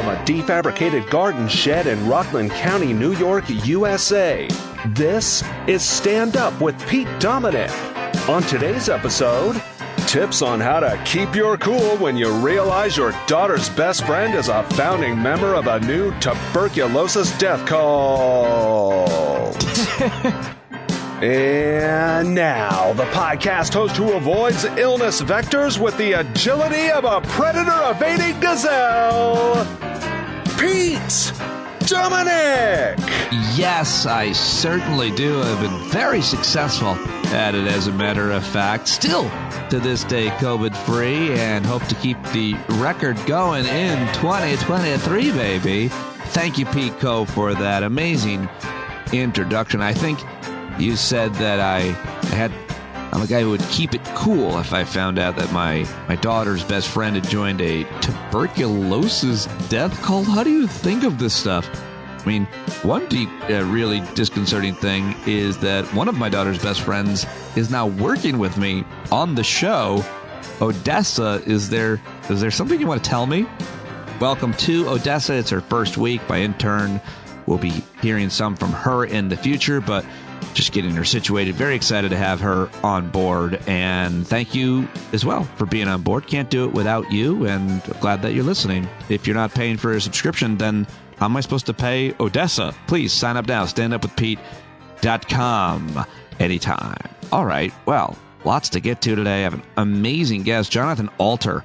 from a defabricated garden shed in Rockland County, New York, USA. This is Stand Up with Pete Dominic. On today's episode, tips on how to keep your cool when you realize your daughter's best friend is a founding member of a new tuberculosis death cult. And now, the podcast host who avoids illness vectors with the agility of a predator-evading gazelle, Pete Dominic! Yes, I certainly do. I've been very successful at it, as a matter of fact. Still, to this day, COVID-free, and hope to keep the record going in 2023, baby. Thank you, Pete Co., for that amazing introduction. I think you said that I'm a guy who would keep it cool if I found out that my daughter's best friend had joined a tuberculosis death cult. How do you think of this stuff? I mean, one really disconcerting thing is that one of my daughter's best friends is now working with me on the show. Odessa, is there something you want to tell me? Welcome to Odessa. It's her first week. My intern will be hearing some from her in the future, but just getting her situated. Very excited to have her on board. And thank you as well for being on board. Can't do it without you, and glad that you're listening. If you're not paying for a subscription, then how am I supposed to pay Odessa? Please sign up now. StandUpWithPete.com anytime. All right. Well, lots to get to today. I have an amazing guest. Jonathan Alter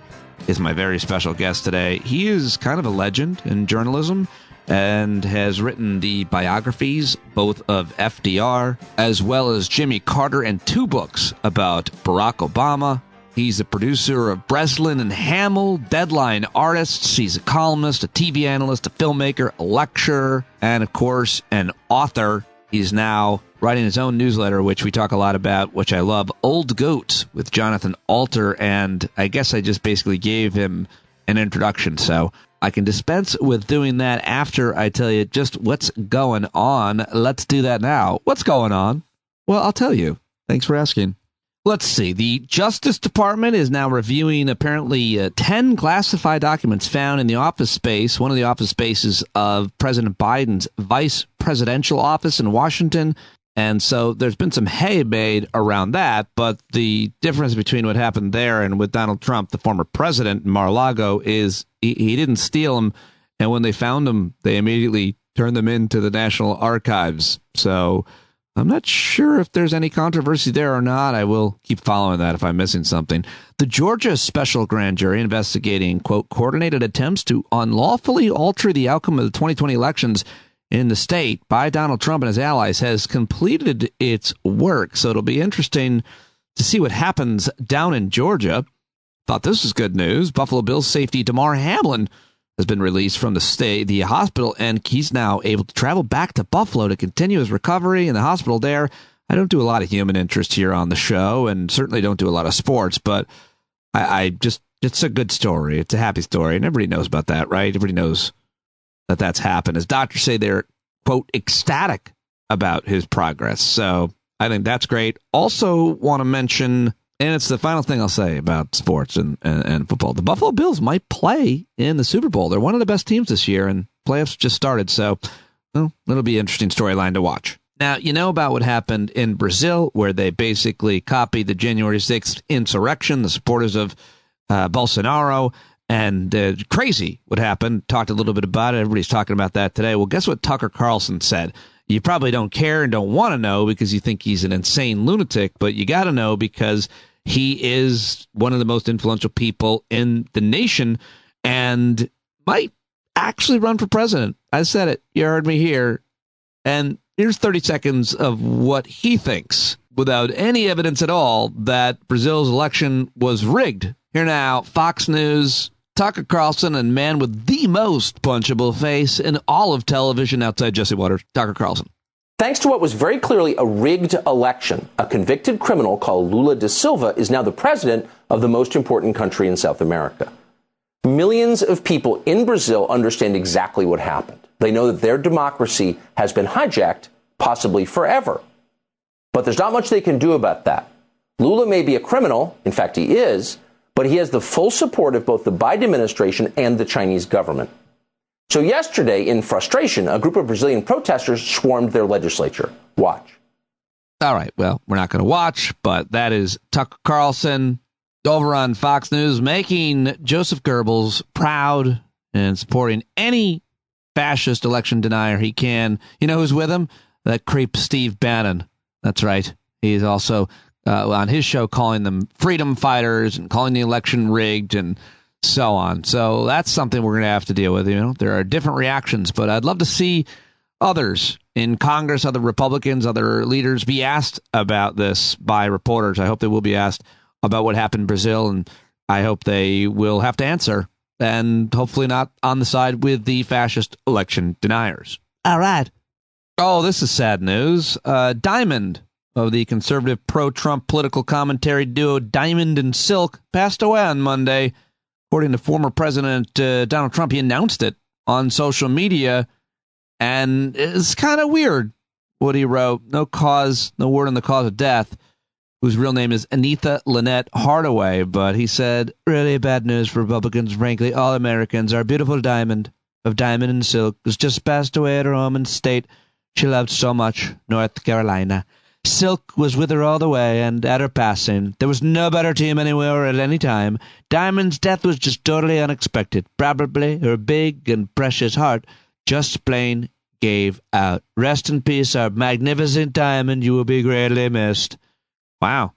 is my very special guest today. He is kind of a legend in journalism and has written the biographies both of FDR as well as Jimmy Carter, and 2 books about Barack Obama. He's the producer of Breslin and Hamill, Deadline Artists. He's a columnist, a TV analyst, a filmmaker, a lecturer, and, of course, an author. He's now writing his own newsletter, which we talk a lot about, which I love, Old Goat with Jonathan Alter, and I guess I just basically gave him an introduction, so I can dispense with doing that after I tell you just what's going on. Let's do that now. What's going on? Well, I'll tell you. Thanks for asking. Let's see. The Justice Department is now reviewing apparently 10 classified documents found in the office space, one of the office spaces of President Biden's vice presidential office in Washington. And so there's been some hay made around that, but the difference between what happened there and with Donald Trump, the former president in Mar-a-Lago, is he didn't steal them, and when they found them, they immediately turned them into the National Archives. So I'm not sure if there's any controversy there or not. I will keep following that if I'm missing something. The Georgia special grand jury investigating, quote, coordinated attempts to unlawfully alter the outcome of the 2020 elections in the state by Donald Trump and his allies has completed its work. So it'll be interesting to see what happens down in Georgia. Thought this was good news. Buffalo Bills safety Damar Hamlin has been released from the hospital, and he's now able to travel back to Buffalo to continue his recovery in the hospital there. I don't do a lot of human interest here on the show, and certainly don't do a lot of sports, but it's a good story. It's a happy story, and everybody knows about that, right? Everybody knows that that's happened. As doctors say, they're, quote, ecstatic about his progress. So I think that's great. Also want to mention, and it's the final thing I'll say about sports and football, the Buffalo Bills might play in the Super Bowl. They're one of the best teams this year, and playoffs just started. So it'll be an interesting storyline to watch. Now, you know about what happened in Brazil, where they basically copied the January 6th insurrection, the supporters of Bolsonaro. And crazy what happened. Talked a little bit about it. Everybody's talking about that today. Well, guess what Tucker Carlson said? You probably don't care and don't want to know because you think he's an insane lunatic, but you got to know because he is one of the most influential people in the nation and might actually run for president. I said it. You heard me here. And here's 30 seconds of what he thinks without any evidence at all that Brazil's election was rigged. Here now, Fox News, Tucker Carlson, and man with the most punchable face in all of television outside Jesse Waters, Tucker Carlson. Thanks to what was very clearly a rigged election, a convicted criminal called Lula da Silva is now the president of the most important country in South America. Millions of people in Brazil understand exactly what happened. They know that their democracy has been hijacked, possibly forever. But there's not much they can do about that. Lula may be a criminal, in fact he is, but he has the full support of both the Biden administration and the Chinese government. So yesterday, in frustration, a group of Brazilian protesters swarmed their legislature. Watch. All right, well, we're not going to watch, but that is Tucker Carlson over on Fox News making Joseph Goebbels proud and supporting any fascist election denier he can. You know who's with him? That creep Steve Bannon. That's right. He's also on his show calling them freedom fighters and calling the election rigged and so on. So that's something we're going to have to deal with. You know, there are different reactions, but I'd love to see others in Congress, other Republicans, other leaders be asked about this by reporters. I hope they will be asked about what happened in Brazil, and I hope they will have to answer, and hopefully not on the side with the fascist election deniers. All right. Oh, this is sad news. Diamond of the conservative pro-Trump political commentary duo Diamond and Silk passed away on Monday. According to former President Donald Trump, he announced it on social media, and it's kind of weird what he wrote. No word on the cause of death, whose real name is Anita Lynette Hardaway, but he said, really bad news for Republicans, frankly. All Americans. Our beautiful Diamond of Diamond and Silk was just passed away at her home and state she loved so much, North Carolina. Silk was with her all the way, and at her passing, there was no better team anywhere or at any time. Diamond's death was just totally unexpected. Probably her big and precious heart just plain gave out. Rest in peace, our magnificent Diamond. You will be greatly missed. Wow.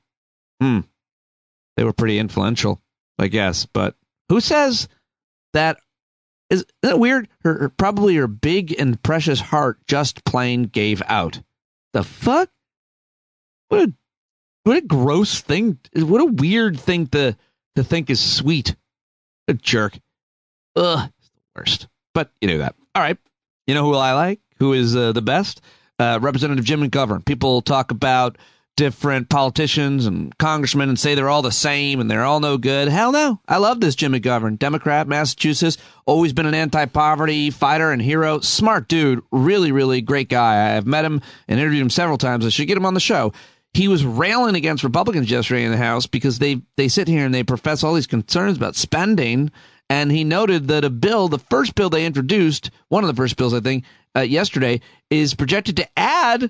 They were pretty influential, I guess. But who says that? Isn't that weird? Probably her big and precious heart just plain gave out. The fuck? What a gross thing. What a weird thing to think is sweet. A jerk. Ugh. It's the worst. But you knew that. All right. You know who I like? Who is the best? Representative Jim McGovern. People talk about different politicians and congressmen and say they're all the same and they're all no good. Hell no. I love this Jim McGovern. Democrat, Massachusetts, always been an anti-poverty fighter and hero. Smart dude. Really, really great guy. I've met him and interviewed him several times. I should get him on the show. He was railing against Republicans yesterday in the House because they sit here and they profess all these concerns about spending. And he noted that the first bill they introduced, one of the first bills, I think, yesterday, is projected to add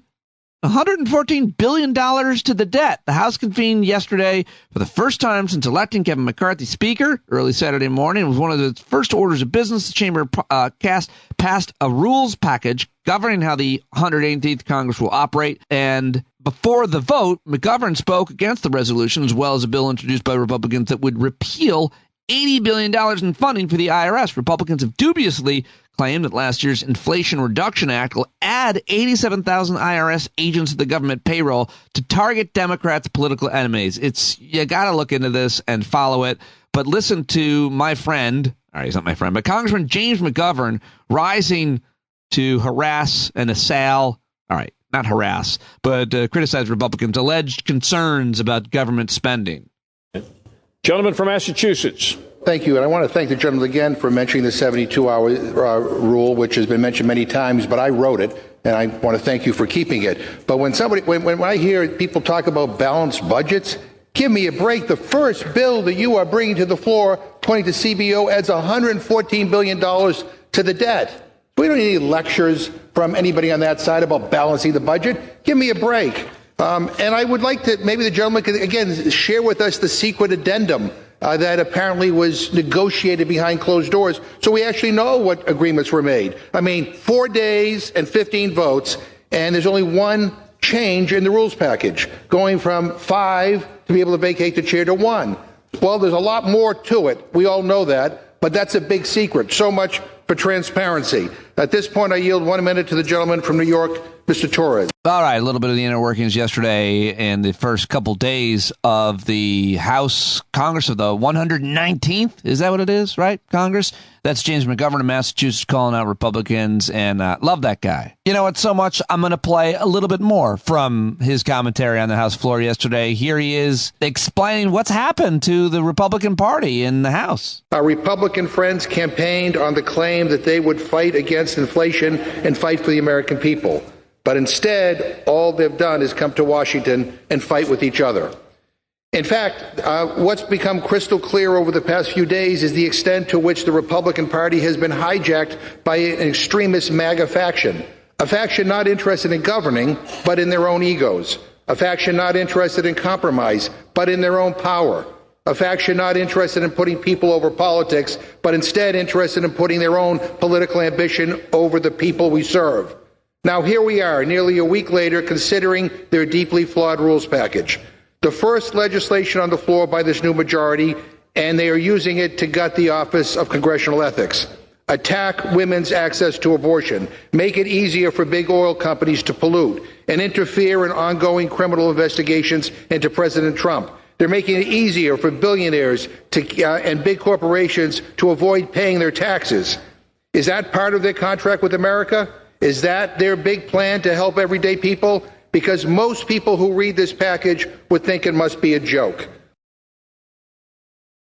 $114 billion to the debt. The House convened yesterday for the first time since electing Kevin McCarthy Speaker early Saturday morning. It was one of its first orders of business. The chamber passed a rules package governing how the 118th Congress will operate. And before the vote, McGovern spoke against the resolution, as well as a bill introduced by Republicans that would repeal $80 billion in funding for the IRS. Republicans have dubiously claimed that last year's Inflation Reduction Act will add 87,000 IRS agents to the government payroll to target Democrats' political enemies. You got to look into this and follow it. But listen to my friend, all right, he's not my friend, but Congressman James McGovern rising to harass and assail, all right, not harass, but criticize Republicans' alleged concerns about government spending. Gentleman from Massachusetts. Thank you. And I want to thank the gentleman again for mentioning the 72-hour rule, which has been mentioned many times, but I wrote it, and I want to thank you for keeping it. But when I hear people talk about balanced budgets, give me a break. The first bill that you are bringing to the floor, according to CBO, adds $114 billion to the debt. We don't need any lectures from anybody on that side about balancing the budget. Give me a break. And I would like to, maybe the gentleman could, again, share with us the secret addendum that apparently was negotiated behind closed doors, so we actually know what agreements were made. I mean, 4 days and 15 votes, and there's only one change in the rules package, going from 5 to be able to vacate the chair to 1. Well, there's a lot more to it. We all know that, but that's a big secret. So much for transparency. At this point, I yield 1 minute to the gentleman from New York, Mr. Torres. All right, a little bit of the inner workings yesterday and the first couple days of the House Congress of the 119th. Is that what it is, right? Congress? That's James McGovern of Massachusetts calling out Republicans, and love that guy. You know what, so much, I'm going to play a little bit more from his commentary on the House floor yesterday. Here he is explaining what's happened to the Republican Party in the House. Our Republican friends campaigned on the claim that they would fight against inflation and fight for the American people. But instead, all they've done is come to Washington and fight with each other. In fact, what's become crystal clear over the past few days is the extent to which the Republican Party has been hijacked by an extremist MAGA faction, a faction not interested in governing, but in their own egos, a faction not interested in compromise, but in their own power, a faction not interested in putting people over politics, but instead interested in putting their own political ambition over the people we serve. Now, here we are, nearly a week later, considering their deeply flawed rules package. The first legislation on the floor by this new majority, and they are using it to gut the Office of Congressional Ethics, attack women's access to abortion, make it easier for big oil companies to pollute, and interfere in ongoing criminal investigations into President Trump. They're making it easier for billionaires and big corporations to avoid paying their taxes. Is that part of their contract with America? Is that their big plan to help everyday people? Because most people who read this package would think it must be a joke.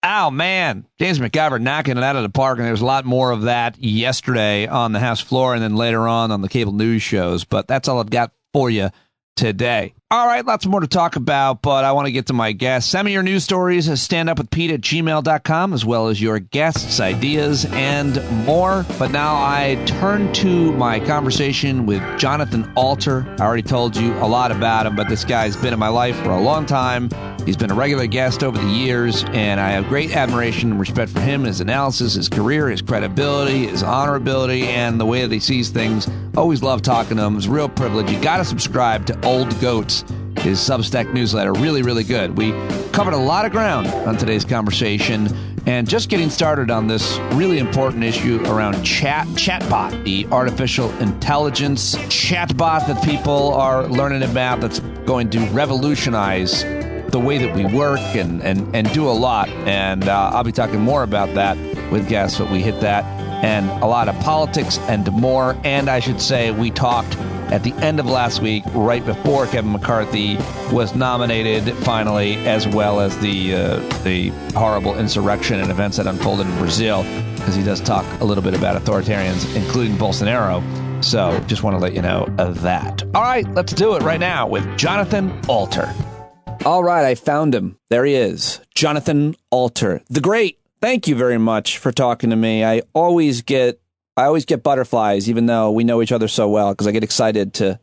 Oh, man. James McGovern knocking it out of the park, and there was a lot more of that yesterday on the House floor and then later on the cable news shows. But that's all I've got for you today. All right, lots more to talk about, but I want to get to my guests. Send me your news stories, standupwithpete@gmail.com, as well as your guests, ideas, and more. But now I turn to my conversation with Jonathan Alter. I already told you a lot about him, but this guy's been in my life for a long time. He's been a regular guest over the years, and I have great admiration and respect for him, his analysis, his career, his credibility, his honorability, and the way that he sees things. Always love talking to him. It's a real privilege. You got to subscribe to Old Goats, his Substack newsletter. Really, really good. We covered a lot of ground on today's conversation, and just getting started on this really important issue around chatbot, the artificial intelligence chatbot that people are learning about that's going to revolutionize the way that we work and do a lot. And I'll be talking more about that with guests, but we hit that and a lot of politics and more. And I should say we talked at the end of last week, right before Kevin McCarthy was nominated finally, as well as the horrible insurrection and events that unfolded in Brazil, because he does talk a little bit about authoritarians, including Bolsonaro. So just want to let you know of that. All right, let's do it right now with Jonathan Alter. All right, I found him. There he is. Jonathan Alter, the great. Thank you very much for talking to me. I always get butterflies, even though we know each other so well, because I get excited to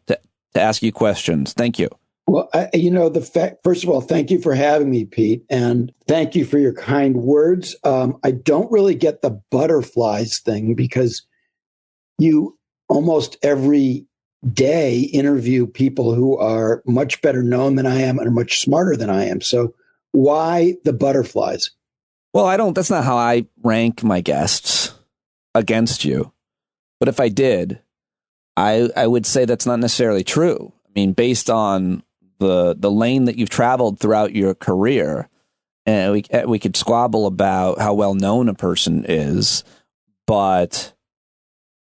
ask you questions. Thank you. Well, first of all, thank you for having me, Pete, and thank you for your kind words. I don't really get the butterflies thing because you almost every day interview people who are much better known than I am and are much smarter than I am. So why the butterflies? Well, that's not how I rank my guests against you. But if I did, I would say that's not necessarily true. I mean, based on the lane that you've traveled throughout your career, and we could squabble about how well known a person is, but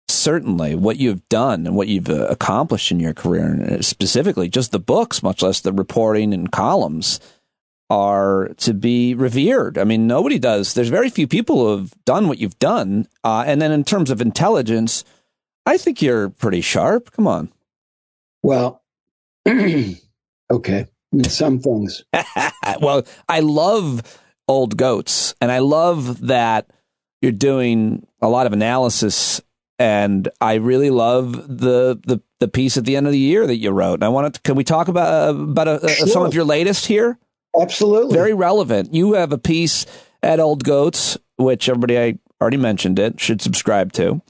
certainly what you've done and what you've accomplished in your career, and specifically just the books, much less the reporting and columns, are to be revered. I mean, nobody does. There's very few people who have done what you've done. And then in terms of intelligence, I think you're pretty sharp. Come on. Well, okay. Some things. Well, I love Old Goats, and I love that you're doing a lot of analysis. And I really love the piece at the end of the year that you wrote. And can we talk about Sure. some of your latest here? Absolutely. Very relevant. You have a piece at Old Goats, which everybody, I already mentioned it, should subscribe to,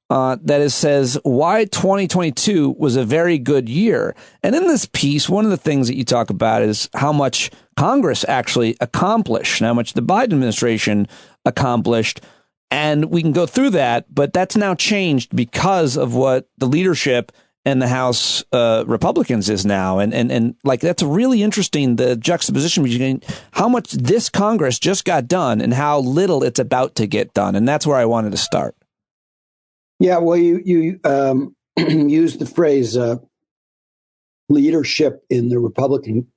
that says why 2022 was a very good year. And in this piece, one of the things that you talk about is how much Congress actually accomplished, and how much the Biden administration accomplished. And we can go through that, but that's now changed because of what the leadership and the House Republicans is now. And like, that's really interesting, the juxtaposition between how much this Congress just got done and how little it's about to get done. And that's where I wanted to start. Yeah, well, you used the phrase leadership in the Republican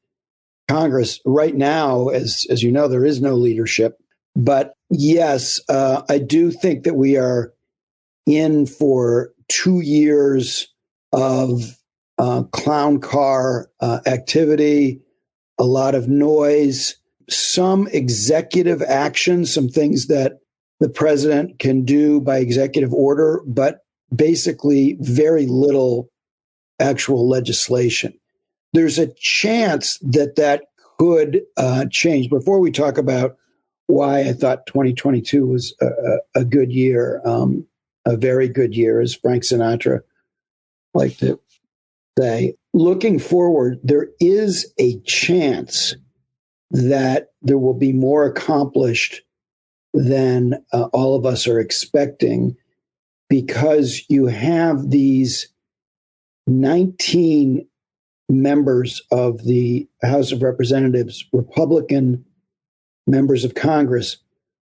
Congress. Right now, as you know, there is no leadership. But yes, I do think that we are in for 2 years of clown car activity, a lot of noise, some executive action, some things that the president can do by executive order, but basically very little actual legislation. There's a chance that that could change. Before we talk about why I thought 2022 was a good year, a very good year, as Frank Sinatra liked to say, looking forward, there is a chance that there will be more accomplished than all of us are expecting, because you have these 19 members of the House of Representatives, Republican members of Congress,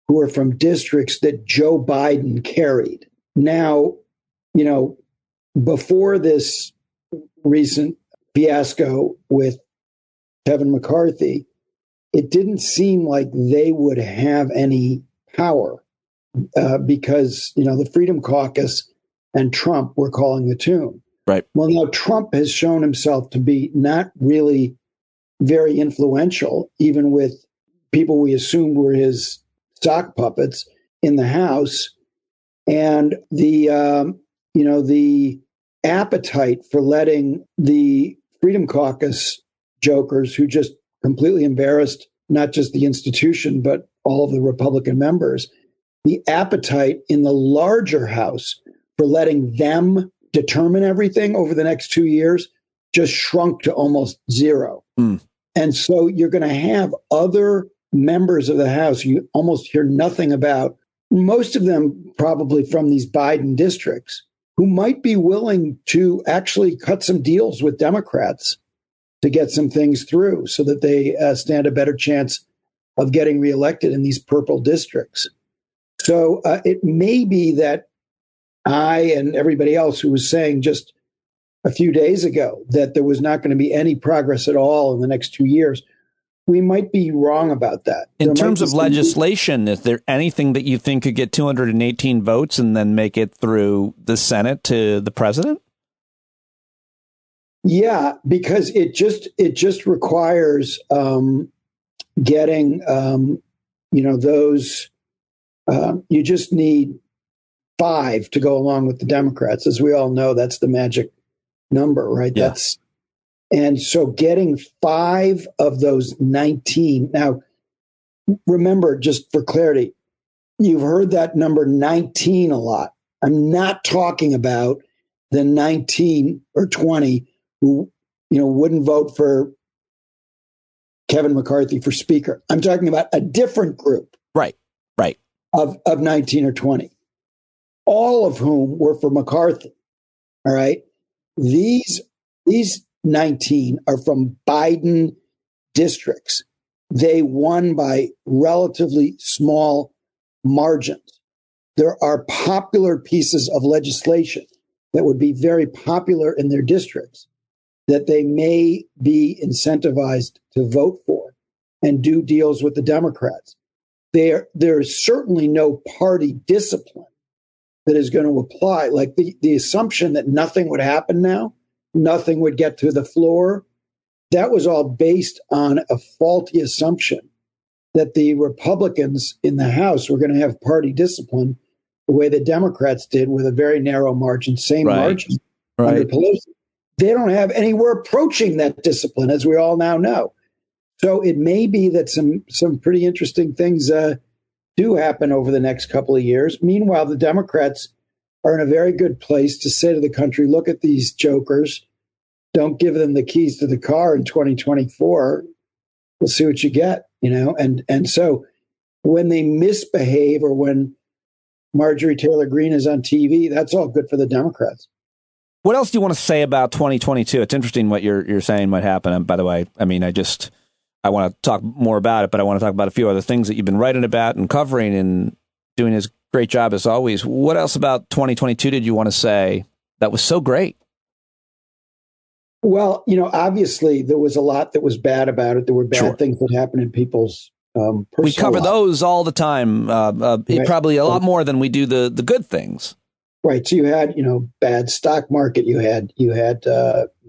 who are from districts that Joe Biden carried. Now, you know, before this recent fiasco with Kevin McCarthy, it didn't seem like they would have any power because, you know, the Freedom Caucus and Trump were calling the tune. Right. Well, now Trump has shown himself to be not really very influential, even with people we assumed were his sock puppets in the House. And the appetite for letting the Freedom Caucus jokers, who just completely embarrassed not just the institution, but all of the Republican members, the appetite in the larger House for letting them determine everything over the next 2 years just shrunk to almost zero. And so you're going to have other members of the House you almost hear nothing about, most of them probably from these Biden districts, who might be willing to actually cut some deals with Democrats to get some things through so that they stand a better chance of getting reelected in these purple districts. So it may be that I and everybody else who was saying just a few days ago that there was not going to be any progress at all in the next 2 years, we might be wrong about that. In terms of legislation, is there anything that you think could get 218 votes and then make it through the Senate to the president? Yeah, because it just requires getting those. You just need 5 to go along with the Democrats, as we all know. That's the magic number, right? Yeah. And so getting 5 of those 19. Now, remember, just for clarity, you've heard that number 19 a lot. I'm not talking about the 19 or 20 who, wouldn't vote for Kevin McCarthy for speaker. I'm talking about a different group. Right. Of 19 or 20, all of whom were for McCarthy. All right. These 19 are from Biden districts. They won by relatively small margins. There are popular pieces of legislation that would be very popular in their districts that they may be incentivized to vote for and do deals with the Democrats. There's certainly no party discipline that is going to apply. Like the assumption that nothing would happen now, nothing would get to the floor, that was all based on a faulty assumption that the Republicans in the House were going to have party discipline the way the Democrats did, with a very narrow margin, margin under Pelosi. They don't have anywhere approaching that discipline, as we all now know. So it may be that some pretty interesting things do happen over the next couple of years. Meanwhile, the Democrats are in a very good place to say to the country, look at these jokers. Don't give them the keys to the car in 2024. We'll see what you get, And so when they misbehave, or when Marjorie Taylor Greene is on TV, that's all good for the Democrats. What else do you want to say about 2022? It's interesting what you're saying might happen. And by the way, I want to talk more about it, but I want to talk about a few other things that you've been writing about and covering and doing a great job as always. What else about 2022 did you want to say that was so great? Well, obviously there was a lot that was bad about it. There were bad things that happened in people's personal We cover lives. those all the time, probably a lot more than we do the good things. Right. So you had, bad stock market. You had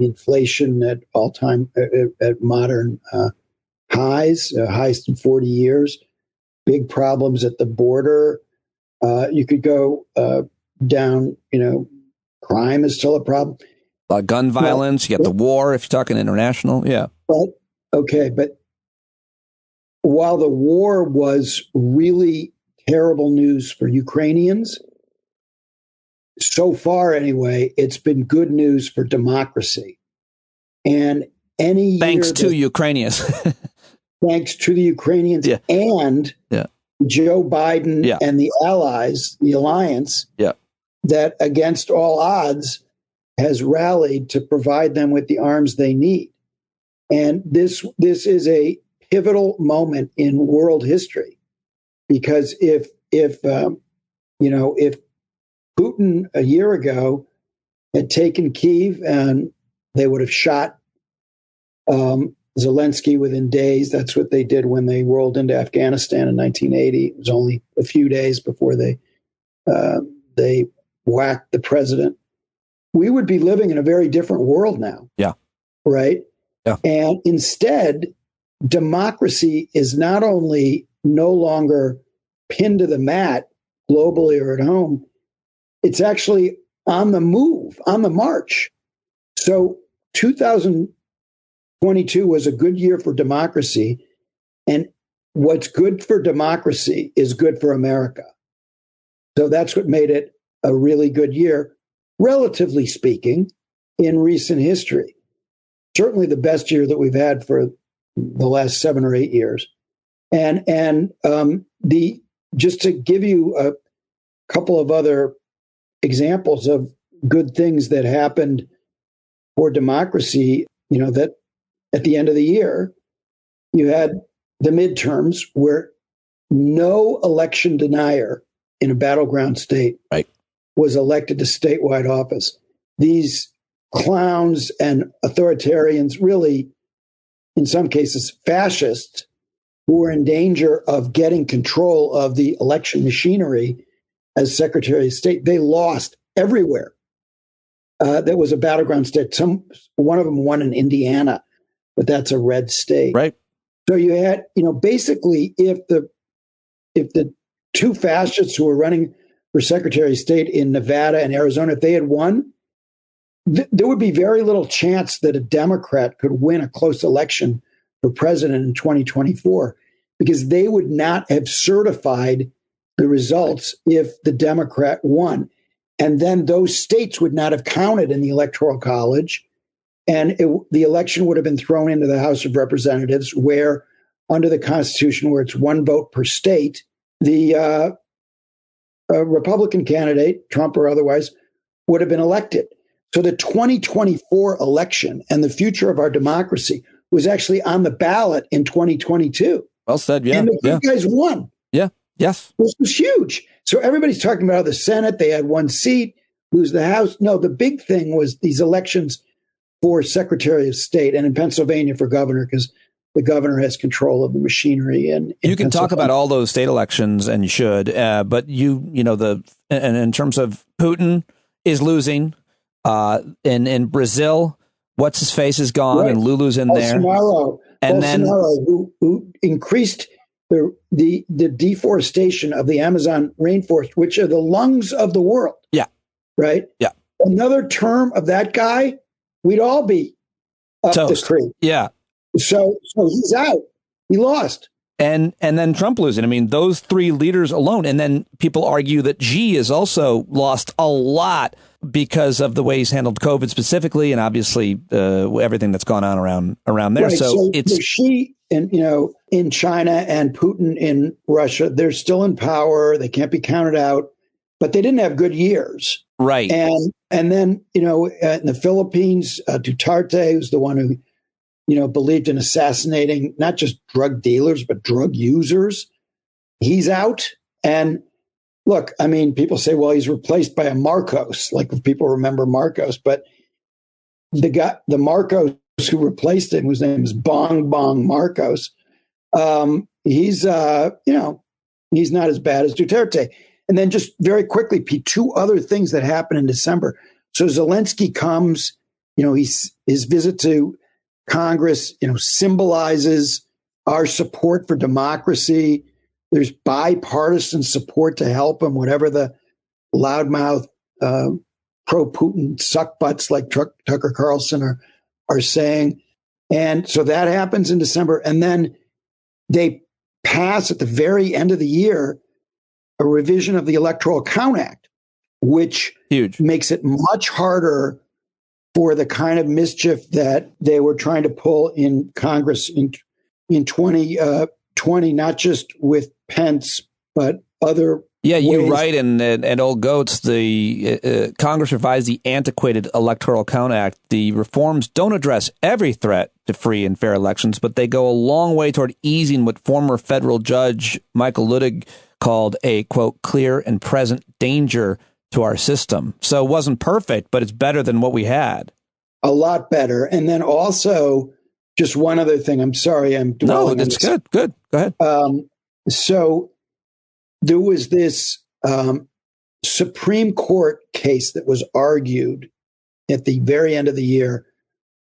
inflation at all time, at modern highest in 40 years, big problems at the border. You could go down, crime is still a problem. Gun violence, you got the war, if you're talking international. Yeah. But while the war was really terrible news for Ukrainians, so far anyway, it's been good news for democracy. And thanks to Ukrainians. Thanks to the Ukrainians and Joe Biden and the allies, the alliance, that against all odds has rallied to provide them with the arms they need. And this is a pivotal moment in world history, because if Putin a year ago had taken Kyiv and they would have shot Zelensky within days. That's what they did when they rolled into Afghanistan in 1980. It was only a few days before they whacked the president. We would be living in a very different world now. Yeah. Right? Yeah. And instead, democracy is not only no longer pinned to the mat globally or at home, it's actually on the move, on the march. So 2022 was a good year for democracy. And what's good for democracy is good for America. So that's what made it a really good year, relatively speaking, in recent history. Certainly the best year that we've had for the last 7 or 8 years. And just to give you a couple of other examples of good things that happened for democracy, that at the end of the year, you had the midterms where no election denier in a battleground state was elected to statewide office. These clowns and authoritarians, really, in some cases, fascists, who were in danger of getting control of the election machinery as Secretary of State, they lost everywhere. That was a battleground state. One of them won in Indiana, but that's a red state. Right. So you had, basically, if the two fascists who were running for Secretary of State in Nevada and Arizona, if they had won, there would be very little chance that a Democrat could win a close election for president in 2024, because they would not have certified the results if the Democrat won. And then those states would not have counted in the Electoral College. And the election would have been thrown into the House of Representatives, where under the Constitution, where it's one vote per state, the Republican candidate, Trump or otherwise, would have been elected. So the 2024 election and the future of our democracy was actually on the ballot in 2022. Well said, yeah. And the good guys won. Yeah, yes. This was huge. So everybody's talking about the Senate, they had one seat, lose the House. No, the big thing was these elections for Secretary of State, and in Pennsylvania for governor, because the governor has control of the machinery. And you can talk about all those state elections, and you should, but and in terms of Putin is losing, in Brazil, what's his face is gone, right, and Lulu's in there. Bolsonaro, who increased the deforestation of the Amazon rainforest, which are the lungs of the world. Yeah. Right? Yeah. Another term of that guy, we'd all be up the creek. Yeah. So he's out. He lost. And then Trump losing. I mean, those three leaders alone. And then people argue that Xi has also lost a lot because of the way he's handled COVID specifically, and obviously everything that's gone on around there. Right. So it's Xi and in China and Putin in Russia, they're still in power. They can't be counted out, but they didn't have good years. Right. And then, in the Philippines, Duterte, who's the one who, believed in assassinating not just drug dealers, but drug users. He's out. And look, I mean, people say, well, he's replaced by a Marcos, like if people remember Marcos, but the Marcos who replaced him, whose name is Bong Marcos, he's not as bad as Duterte. And then just very quickly, Pete, two other things that happened in December. So Zelensky comes, his visit to Congress, symbolizes our support for democracy. There's bipartisan support to help him, whatever the loudmouth pro-Putin suckbutts like Tucker Carlson are saying. And so that happens in December. And then they pass at the very end of the year a revision of the Electoral Count Act, which makes it much harder for the kind of mischief that they were trying to pull in Congress in 2020, not just with Pence, but other Yeah, you're ways. right. And old goats, the Congress revised the antiquated Electoral Count Act. The reforms don't address every threat to free and fair elections, but they go a long way toward easing what former federal judge Michael Luttig called a, quote, clear and present danger to our system. So it wasn't perfect, but it's better than what we had. A lot better. And then also, just one other thing. I'm sorry, I'm dwelling. No, it's good. Good. Go ahead. So there was this Supreme Court case that was argued at the very end of the year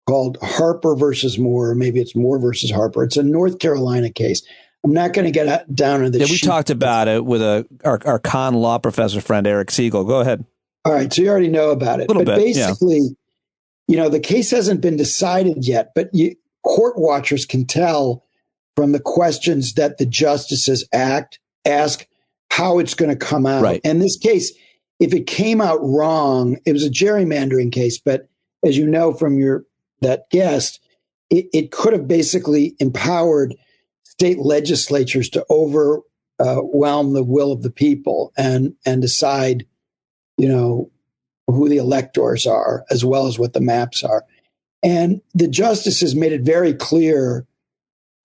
called Harper versus Moore. Maybe it's Moore versus Harper. It's a North Carolina case. I'm not going to get down to the we talked about it with our con law professor friend, Eric Siegel. Go ahead. All right. So you already know about it. A little bit, basically, the case hasn't been decided yet, but court watchers can tell from the questions that the justices ask how it's going to come out. Right. And this case, if it came out wrong, it was a gerrymandering case. But as you know from that guest, it could have basically empowered state legislatures to overwhelm the will of the people and decide, who the electors are, as well as what the maps are. And the justices made it very clear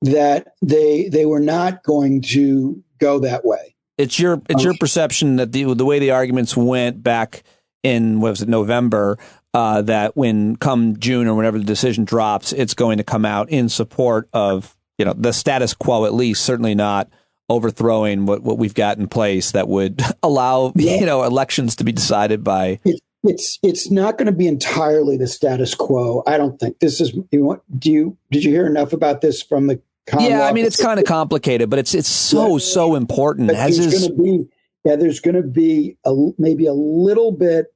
that they were not going to go that way. It's your perception that the way the arguments went back in, November, that when come June or whenever the decision drops, it's going to come out in support of, the status quo, at least, certainly not overthrowing what we've got in place that would allow, elections to be decided by. It's not going to be entirely the status quo. I don't think this is. Did you hear enough about this from the? Yeah, I mean, it's kind of complicated, but it's so important. There's going to be maybe a little bit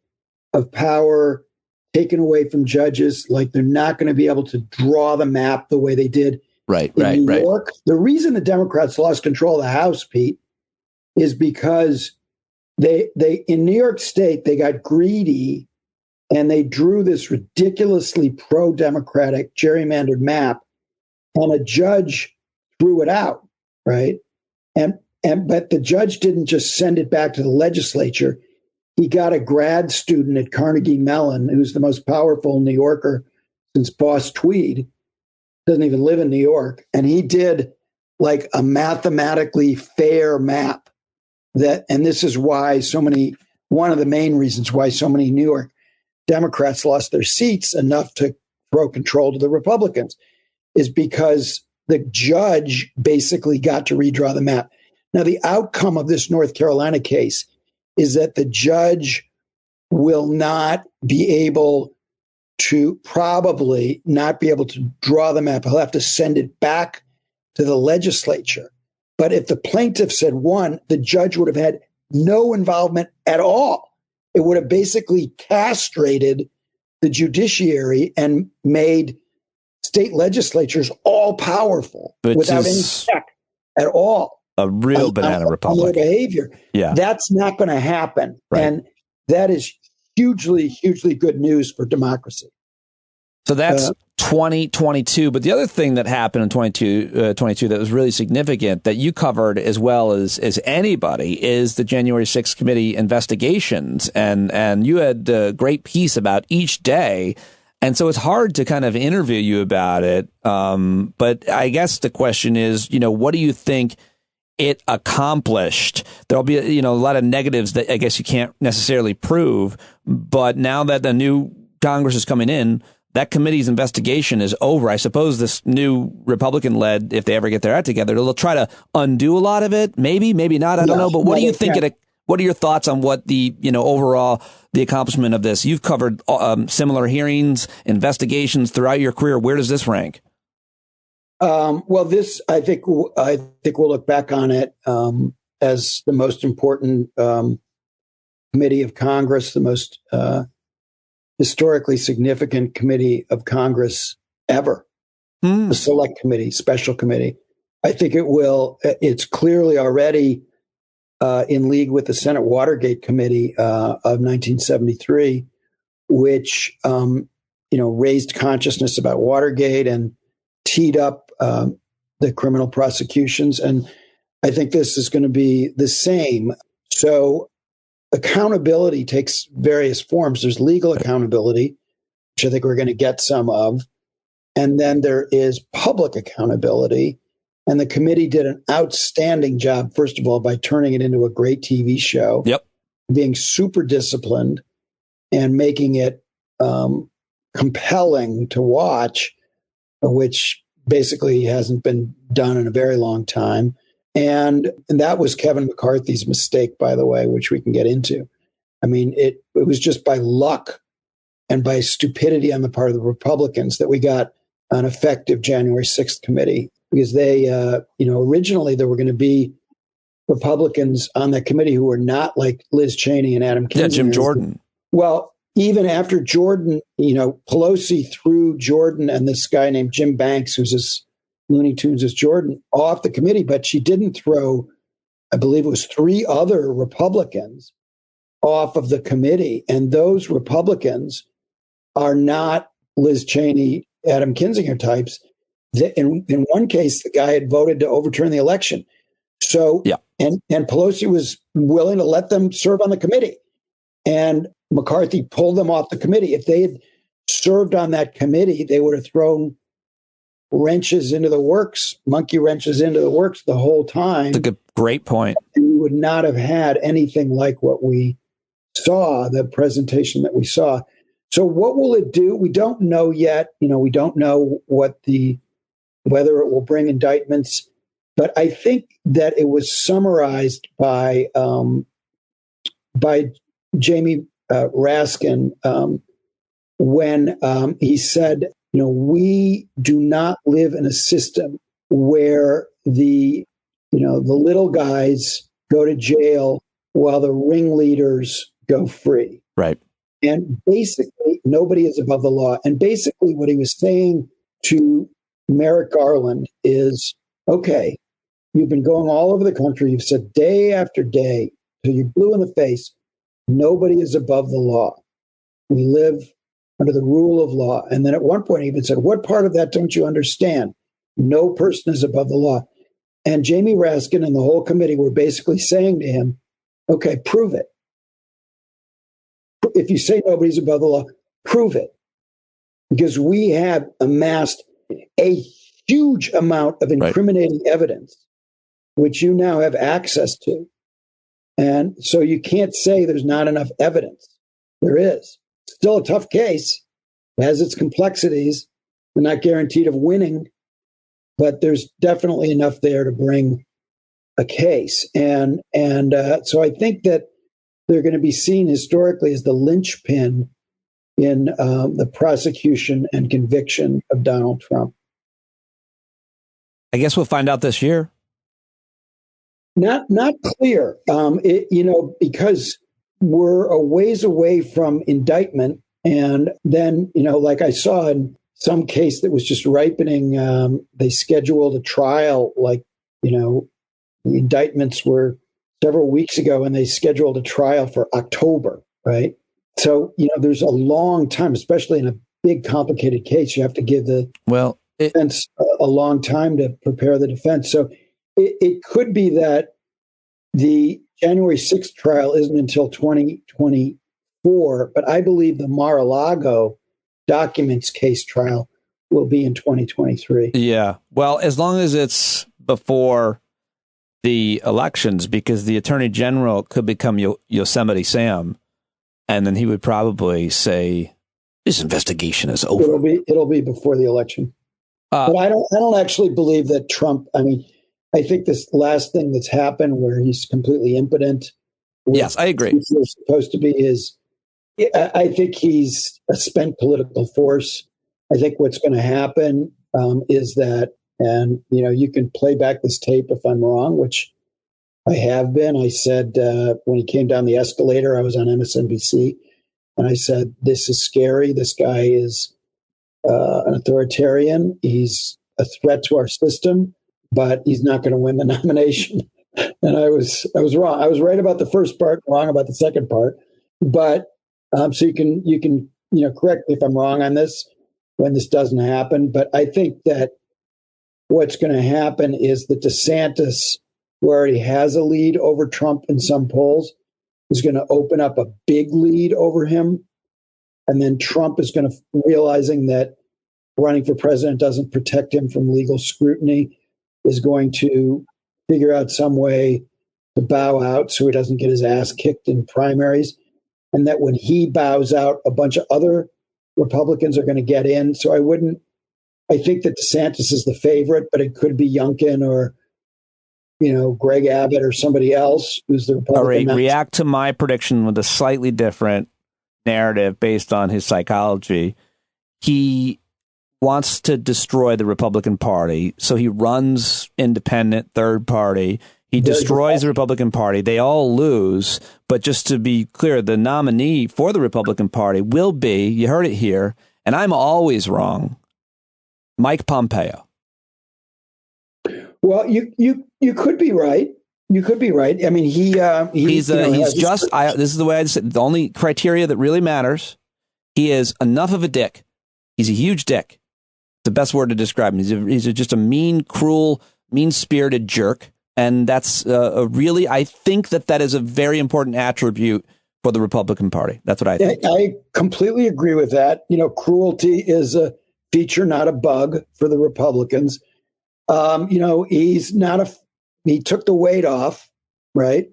of power taken away from judges. Like they're not going to be able to draw the map the way they did. Right. New York. The reason the Democrats lost control of the House, Pete, is because they in New York State they got greedy and they drew this ridiculously pro-democratic gerrymandered map, and a judge threw it out, right? But the judge didn't just send it back to the legislature. He got a grad student at Carnegie Mellon, who's the most powerful New Yorker since Boss Tweed. Doesn't even live in New York. And he did like a mathematically fair map and this is why one of the main reasons why so many New York Democrats lost their seats enough to throw control to the Republicans is because the judge basically got to redraw the map. Now, the outcome of this North Carolina case is that the judge will not be able to draw the map. He'll have to send it back to the legislature. But if the plaintiffs had won, the judge would have had no involvement at all. It would have basically castrated the judiciary and made state legislatures all powerful without any check at all. A real banana republic. Behavior. Yeah. That's not going to happen. Right. And that is hugely, hugely good news for democracy. So that's 2022. But the other thing that happened in 22 that was really significant that you covered as well as anybody is the January 6th committee investigations. And you had a great piece about each day. And so it's hard to kind of interview you about it. But I guess the question is, what do you think it accomplished? There'll be, a lot of negatives that I guess you can't necessarily prove. But now that the new Congress is coming in, that committee's investigation is over. I suppose this new Republican-led, if they ever get their act together, they'll try to undo a lot of it. Maybe not. I don't know. But what do you think? What are your thoughts on what the, overall the accomplishment of this? You've covered similar hearings, investigations throughout your career. Where does this rank? Well, this I think we'll look back on it as the most important committee of Congress, the most historically significant committee of Congress ever. The select committee, special committee. I think it will. It's clearly already in league with the Senate Watergate Committee of 1973, which raised consciousness about Watergate and teed up the criminal prosecutions. And I think this is going to be the same. So accountability takes various forms. There's legal accountability, which I think we're going to get some of. And then there is public accountability. And the committee did an outstanding job, first of all, by turning it into a great TV show. Yep. Being super disciplined and making it compelling to watch, which basically hasn't been done in a very long time. And that was Kevin McCarthy's mistake, by the way, which we can get into. I mean, it was just by luck and by stupidity on the part of the Republicans that we got an effective January 6th committee, because they, originally there were going to be Republicans on that committee who were not like Liz Cheney and Adam Kinzinger. Yeah, Jim Jordan. Well, even after Jordan, Pelosi threw Jordan and this guy named Jim Banks, who's this Looney Tunes as Jordan, off the committee, but she didn't throw, I believe it was 3 other Republicans off of the committee. And those Republicans are not Liz Cheney, Adam Kinzinger types. In one case, the guy had voted to overturn the election. So, yeah. And Pelosi was willing to let them serve on the committee. And McCarthy pulled them off the committee. If they had served on that committee, they would have thrown wrenches into the works, monkey wrenches into the works the whole time. That's a great point. And we would not have had anything like what we saw, the presentation that we saw. So what will it do? We don't know yet. We don't know whether it will bring indictments, but I think that it was summarized by Jamie Raskin when he said, we do not live in a system where the little guys go to jail while the ringleaders go free. Right. And basically, nobody is above the law. And basically, what he was saying to Merrick Garland is, okay, you've been going all over the country. You've said day after day, till you're blue in the face, nobody is above the law. We live under the rule of law. And then at one point, he even said, what part of that don't you understand? No person is above the law. And Jamie Raskin and the whole committee were basically saying to him, okay, prove it. If you say nobody's above the law, prove it. Because we have amassed a huge amount of incriminating evidence, which you now have access to. And so you can't say there's not enough evidence. There is. Still a tough case. It has its complexities. We're not guaranteed of winning, but there's definitely enough there to bring a case. And so I think that they're going to be seen historically as the linchpin in the prosecution and conviction of Donald Trump. I guess we'll find out this year. Not clear, because we're a ways away from indictment. And then, like I saw in some case that was just ripening, they scheduled a trial, the indictments were several weeks ago, and they scheduled a trial for October, right? So, there's a long time, especially in a big, complicated case. You have to give the defense a long time to prepare the defense. So it could be that the January 6th trial isn't until 2024, but I believe the Mar-a-Lago documents case trial will be in 2023. Yeah. Well, as long as it's before the elections, because the Attorney General could become Yosemite Sam, and then he would probably say, this investigation is over. It'll be before the election. But I don't actually believe that Trump, I think this last thing that's happened where he's completely impotent. Yes, I agree. He's supposed to be I think he's a spent political force. I think what's going to happen is that And, you can play back this tape if I'm wrong, which I have been. I said, when he came down the escalator, I was on MSNBC, and I said, this is scary. This guy is an authoritarian. He's a threat to our system, but he's not going to win the nomination. And I was wrong. I was right about the first part, wrong about the second part. But so you can correct me if I'm wrong on this when this doesn't happen. But I think that what's going to happen is that DeSantis, who already has a lead over Trump in some polls, is going to open up a big lead over him. And then Trump is going to, realizing that running for president doesn't protect him from legal scrutiny, is going to figure out some way to bow out so he doesn't get his ass kicked in primaries. And that when he bows out, a bunch of other Republicans are going to get in. So I think that DeSantis is the favorite, but it could be Youngkin or, Greg Abbott or somebody else who's the Republican. All right, react to my prediction with a slightly different narrative based on his psychology. He wants to destroy the Republican Party, so he runs independent, third party. He destroys the Republican Party. They all lose. But just to be clear, the nominee for the Republican Party will be, you heard it here, and I'm always wrong, Mike Pompeo. Well, you could be right. You could be right. I mean, this is the way I said, the only criteria that really matters, he is enough of a dick. He's a huge dick. The best word to describe him. He's just a mean, cruel, mean-spirited jerk. And that's I think that is a very important attribute for the Republican Party. That's what I think. I completely agree with that. Cruelty is a feature, not a bug for the Republicans. He took the weight off, right?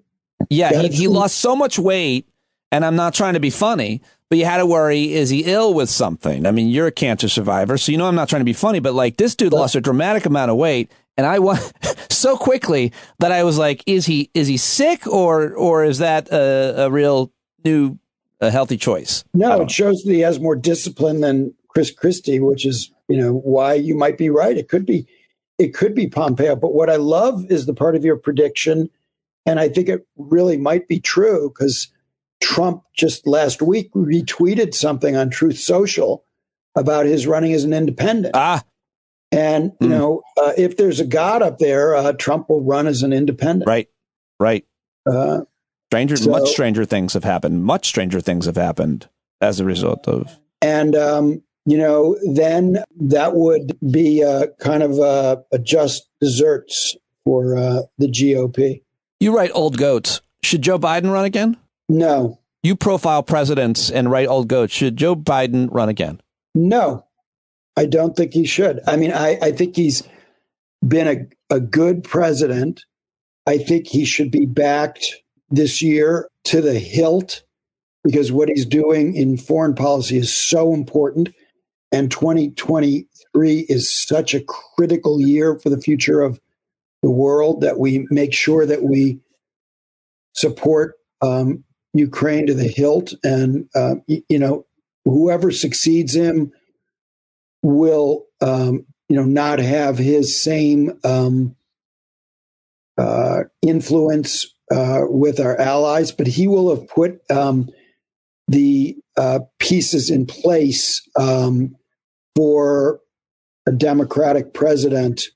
Yeah, he lost so much weight, and I'm not trying to be funny, but you had to worry, is he ill with something? I mean, you're a cancer survivor, so I'm not trying to be funny, but like this dude lost a dramatic amount of weight, and I went so quickly that I was like, is he sick or is that a real new healthy choice? No, it shows that he has more discipline than Chris Christie, which is, why you might be right. It could be Pompeo. But what I love is the part of your prediction, and I think it really might be true, because Trump just last week retweeted something on Truth Social about his running as an independent. And, if there's a God up there, Trump will run as an independent. Right. Much stranger things have happened. Much stranger things have happened as a result of. And, then that would be kind of a just desserts for the GOP. You write old goats. Should Joe Biden run again? No. You profile presidents and write old goats. Should Joe Biden run again? No, I don't think he should. I mean, I think he's been a good president. I think he should be backed this year to the hilt, because what he's doing in foreign policy is so important. And 2023 is such a critical year for the future of the world that we make sure that we support Ukraine to the hilt. And, whoever succeeds him will, not have his same influence with our allies, but he will have put the pieces in place for a Democratic president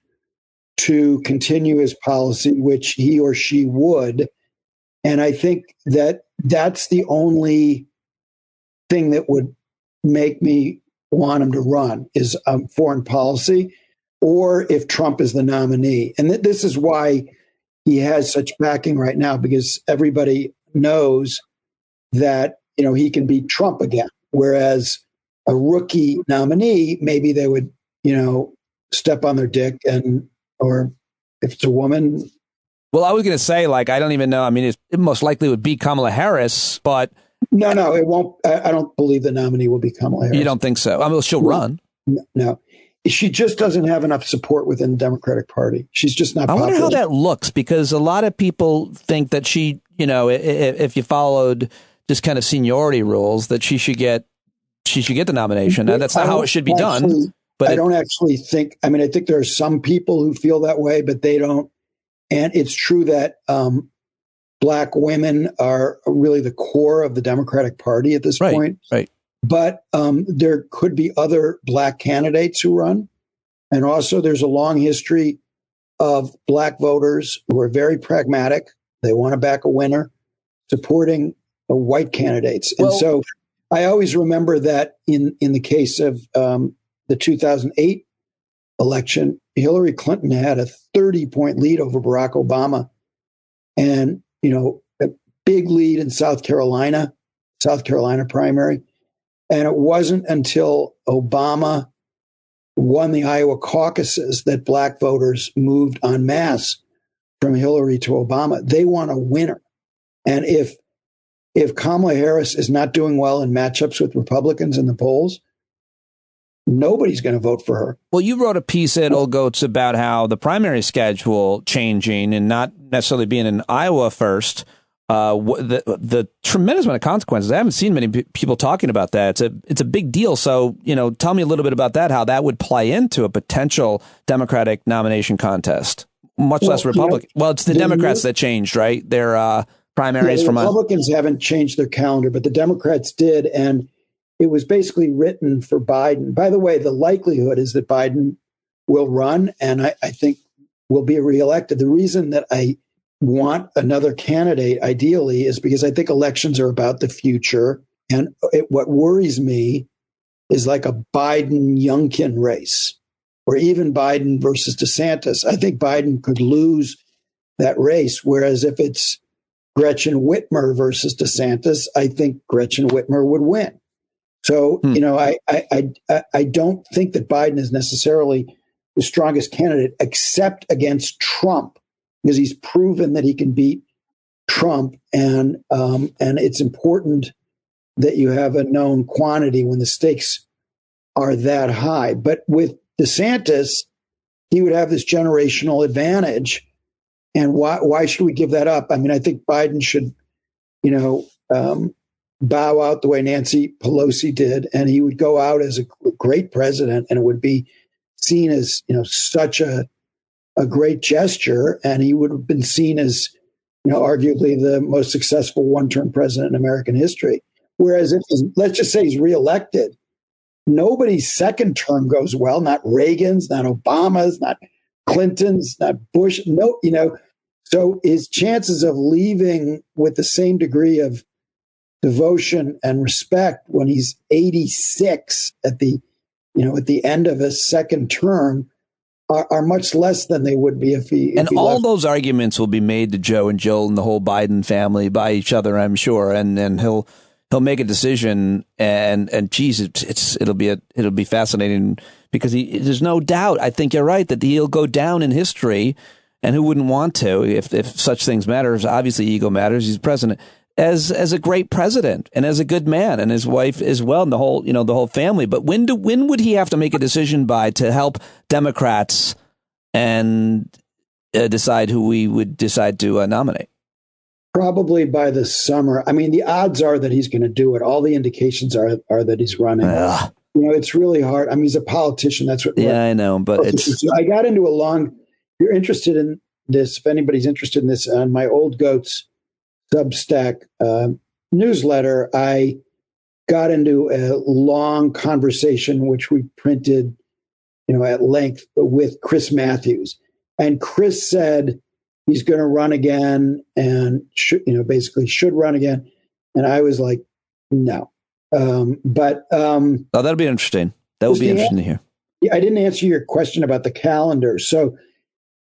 to continue his policy, which he or she would. And I think that that's the only thing that would make me want him to run is foreign policy, or if Trump is the nominee. And this is why he has such backing right now, because everybody knows that, he can beat Trump again. Whereas a rookie nominee, maybe they would, step on their dick, or if it's a woman. Well, I was going to say, I don't even know. I mean, it most likely would be Kamala Harris, but. No, it won't. I don't believe the nominee will be Kamala Harris. You don't think so? I mean, she'll run. No. She just doesn't have enough support within the Democratic Party. She's just not popular. I wonder how that looks, because a lot of people think that she, if you followed just kind of seniority rules, that she should get the nomination. Now, that's not how it should be done. I don't actually think, I mean, I think there are some people who feel that way, but they don't. And it's true that Black women are really the core of the Democratic Party at this point. Right. But there could be other Black candidates who run. And also there's a long history of Black voters who are very pragmatic. They want to back a winner, supporting white candidates. And so I always remember that in the case of the 2008 election, Hillary Clinton had a 30-point lead over Barack Obama. And, a big lead in South Carolina primary. And it wasn't until Obama won the Iowa caucuses that Black voters moved en masse from Hillary to Obama. They want a winner. And if Kamala Harris is not doing well in matchups with Republicans in the polls, nobody's going to vote for her. Well, you wrote a piece at Old Goats about how the primary schedule changing and not necessarily being in Iowa first, the tremendous amount of consequences. I haven't seen many people talking about that. It's a big deal. So, tell me a little bit about that, how that would play into a potential Democratic nomination contest, much less Republican. Well, it's the Democrats that changed, right? Their primaries from Republicans haven't changed their calendar, but the Democrats did. And it was basically written for Biden. By the way, the likelihood is that Biden will run, and I think will be reelected. The reason that I want another candidate, ideally, is because I think elections are about the future. And what worries me is like a Biden-Youngkin race, or even Biden versus DeSantis. I think Biden could lose that race, whereas if it's Gretchen Whitmer versus DeSantis, I think Gretchen Whitmer would win. So, I don't think that Biden is necessarily the strongest candidate, except against Trump, because he's proven that he can beat Trump. And it's important that you have a known quantity when the stakes are that high. But with DeSantis, he would have this generational advantage. And why should we give that up? I mean, I think Biden should, bow out the way Nancy Pelosi did, and he would go out as a great president, and it would be seen as, such a great gesture, and he would have been seen as, arguably the most successful one-term president in American history. Whereas if, let's just say he's reelected, nobody's second term goes well, not Reagan's, not Obama's, not Clinton's, not Bush, so his chances of leaving with the same degree of devotion and respect when he's 86 at the end of his second term are much less than they would be if he. And all those arguments will be made to Joe and Jill and the whole Biden family by each other, I'm sure, and he'll make a decision. And geez, it'll be fascinating because there's no doubt. I think you're right that he'll go down in history, and who wouldn't want to if such things matters? Obviously, ego matters. He's president. As a great president and as a good man, and his wife as well, and the whole family. But when would he have to make a decision by to help Democrats and decide who we would decide to nominate? Probably by the summer. I mean, the odds are that he's going to do it. All the indications are that he's running. It's really hard. I mean, he's a politician. That's what. Yeah, I know, but I got into a long. You're interested in this? If anybody's interested in this, on my Old Goats Substack newsletter, I got into a long conversation, which we printed, at length with Chris Matthews. And Chris said he's going to run again and should run again. And I was like, no. That'll be interesting. That would be interesting to hear. I didn't answer your question about the calendar. So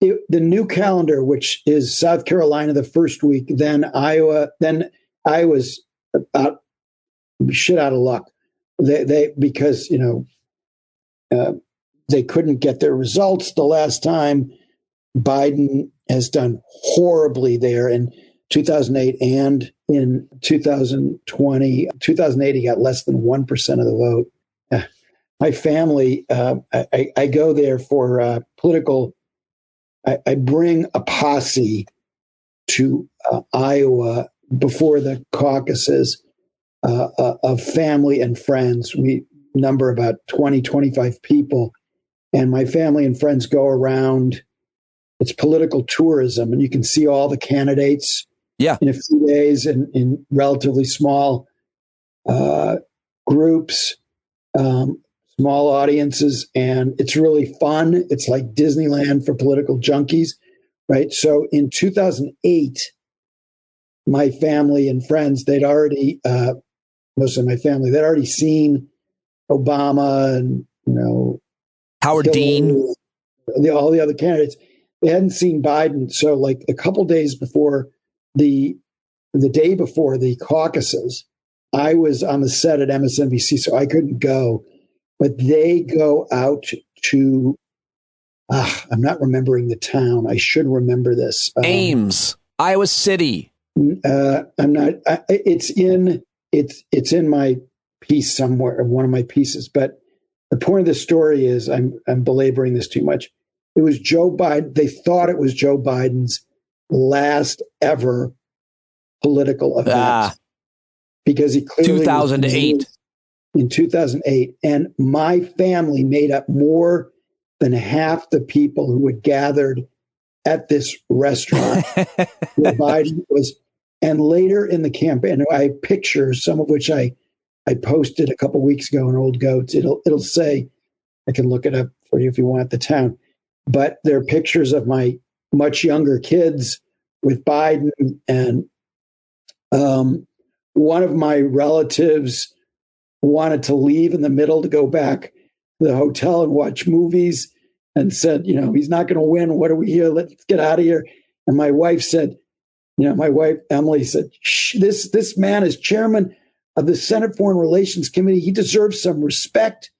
the new calendar, which is South Carolina the first week, then Iowa, then Iowa's shit out of luck. Because they couldn't get their results the last time. Biden has done horribly there in 2008 and in 2020. 2008, he got less than 1% of the vote. My family, I go there for political. I bring a posse to Iowa before the caucuses of family and friends. We number about 20, 25 people. and my family and friends go around. It's political tourism, and you can see all the candidates in a few days in relatively small groups, small audiences, and it's really fun. It's like Disneyland for political junkies, right? So in 2008, my family and friends, they'd already, most of my family, they'd already seen Obama and, Howard Dean, all the other candidates. They hadn't seen Biden. So like a couple days before the day before the caucuses, I was on the set at MSNBC, so I couldn't go. But they go out to, I'm not remembering the town. I should remember this. Ames, Iowa City. I'm not. It's in my piece somewhere, one of my pieces. But the point of the story is, I'm belaboring this too much. It was Joe Biden. They thought it was Joe Biden's last ever political event because he clearly 2008. In 2008, and my family made up more than half the people who had gathered at this restaurant where Biden was. And later in the campaign, I have pictures, some of which I posted a couple weeks ago in Old Goats. It'll say, I can look it up for you if you want, the town. But there are pictures of my much younger kids with Biden, and one of my relatives wanted to leave in the middle to go back to the hotel and watch movies and said, he's not going to win. What are we here? Let's get out of here. And my wife said, my wife, Emily, said, this man is chairman of the Senate Foreign Relations Committee. He deserves some respect.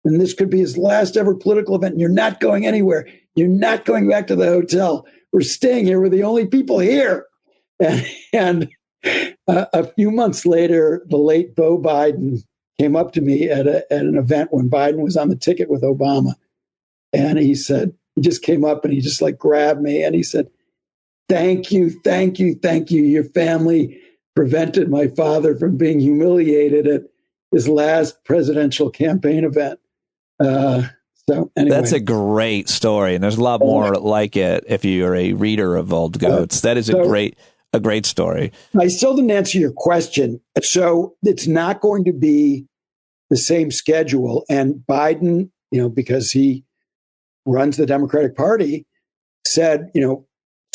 And this could be his last ever political event. And you're not going anywhere. You're not going back to the hotel. We're staying here. We're the only people here. And a few months later, the late Beau Biden came up to me at an event when Biden was on the ticket with Obama. And he said, he just came up and he just like grabbed me and he said, thank you. Your family prevented my father from being humiliated at his last presidential campaign event. So anyway. That's a great story. And there's a lot more like it if you're a reader of Old Goats. That is a great story. I still didn't answer your question. So it's not going to be the same schedule. And Biden, because he runs the Democratic Party, said,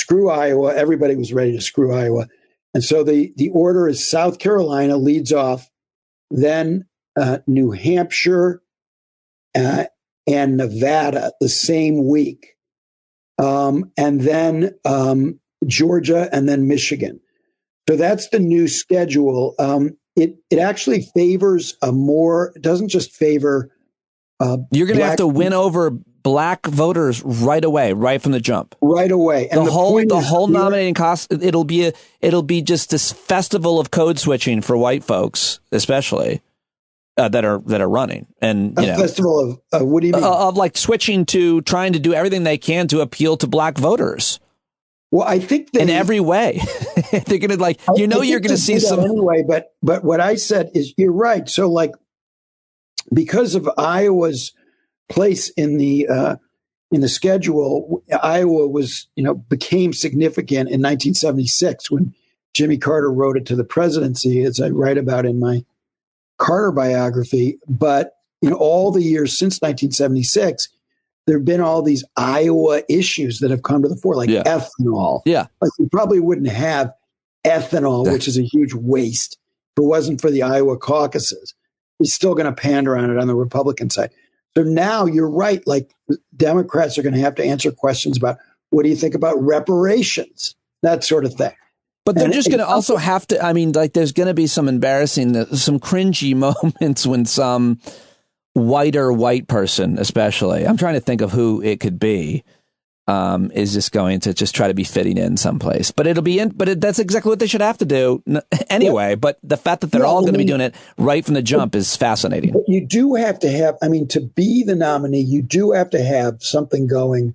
screw Iowa. Everybody was ready to screw Iowa. And so the order is South Carolina leads off, then New Hampshire and Nevada the same week. And then Georgia, and then Michigan. So that's the new schedule. It actually favors it doesn't just favor. You're going to have to win over black voters right away, right from the jump. Right away. And the whole nominating cost, it'll be just this festival of code switching for white folks, especially that are running. And a festival of what do you mean? Of like switching to trying to do everything they can to appeal to black voters. Well, I think in every way they're going to you're going to see some anyway. But what I said is you're right. So like because of Iowa's place in the schedule, Iowa was became significant in 1976 when Jimmy Carter wrote it to the presidency, as I write about in my Carter biography. But all the years since 1976. There have been all these Iowa issues that have come to the fore, like ethanol. Yeah. Like we probably wouldn't have ethanol, which is a huge waste, if it wasn't for the Iowa caucuses. He's still going to pander on it on the Republican side. So now you're right. Like Democrats are going to have to answer questions about what do you think about reparations, that sort of thing. But they're just going to also have to, there's going to be some some cringy moments when some white person, especially, I'm trying to think of who it could be, is just going to just try to be fitting in someplace. But that's exactly what they should have to do anyway. Yep. But the fact that they're all going to be doing it right from the jump is fascinating. You do have to have, to be the nominee, you do have to have something going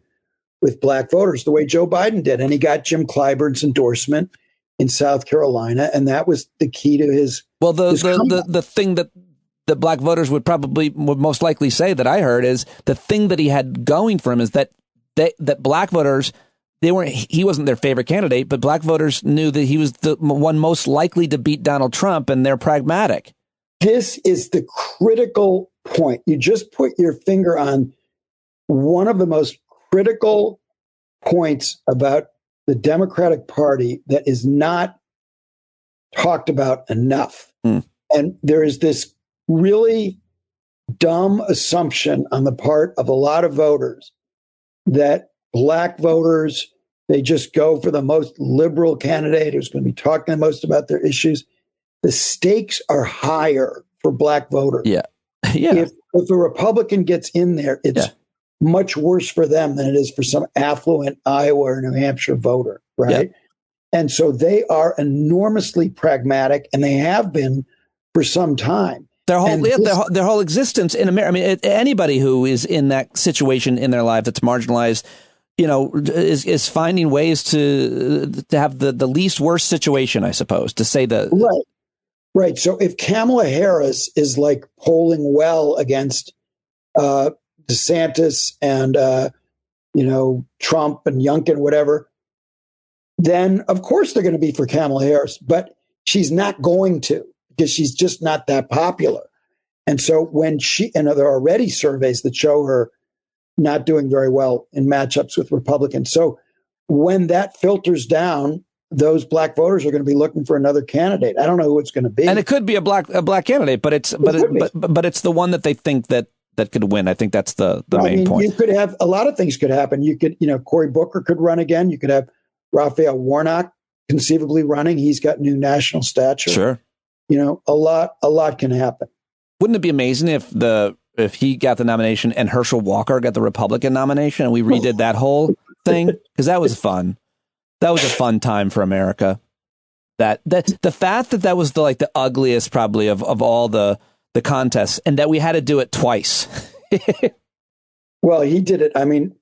with black voters the way Joe Biden did. And he got Jim Clyburn's endorsement in South Carolina. And that was the key to his. Well, the thing that that black voters would most likely say that I heard is the thing that he had going for him is that black voters, he wasn't their favorite candidate, but black voters knew that he was the one most likely to beat Donald Trump, and they're pragmatic. This is the critical point. You just put your finger on one of the most critical points about the Democratic Party that is not talked about enough. And there is this really dumb assumption on the part of a lot of voters that black voters, they just go for the most liberal candidate who's going to be talking the most about their issues. The stakes are higher for black voters. Yeah. If a Republican gets in there, it's much worse for them than it is for some affluent Iowa or New Hampshire voter, right? Yeah. And so they are enormously pragmatic, and they have been for some time. Their whole existence in America. I mean, anybody who is in that situation in their life that's marginalized, is finding ways to have the least worst situation, I suppose, to say the right. So if Kamala Harris is like polling well against DeSantis and Trump and Youngkin, whatever, then of course they're going to be for Kamala Harris, but she's not going to, because she's just not that popular. And so when there are already surveys that show her not doing very well in matchups with Republicans. So when that filters down, those black voters are going to be looking for another candidate. I don't know who it's going to be. And it could be a black candidate, but it's the one that they think that could win. I think that's the main point. You could have a lot of things could happen. You could, Cory Booker could run again. You could have Raphael Warnock conceivably running. He's got new national stature. Sure. A lot can happen. Wouldn't it be amazing if he got the nomination and Herschel Walker got the Republican nomination and we redid that whole thing? Because that was fun. That was a fun time for America. That the fact that was the ugliest probably of all the contests, and that we had to do it twice. Well, he did it. I mean,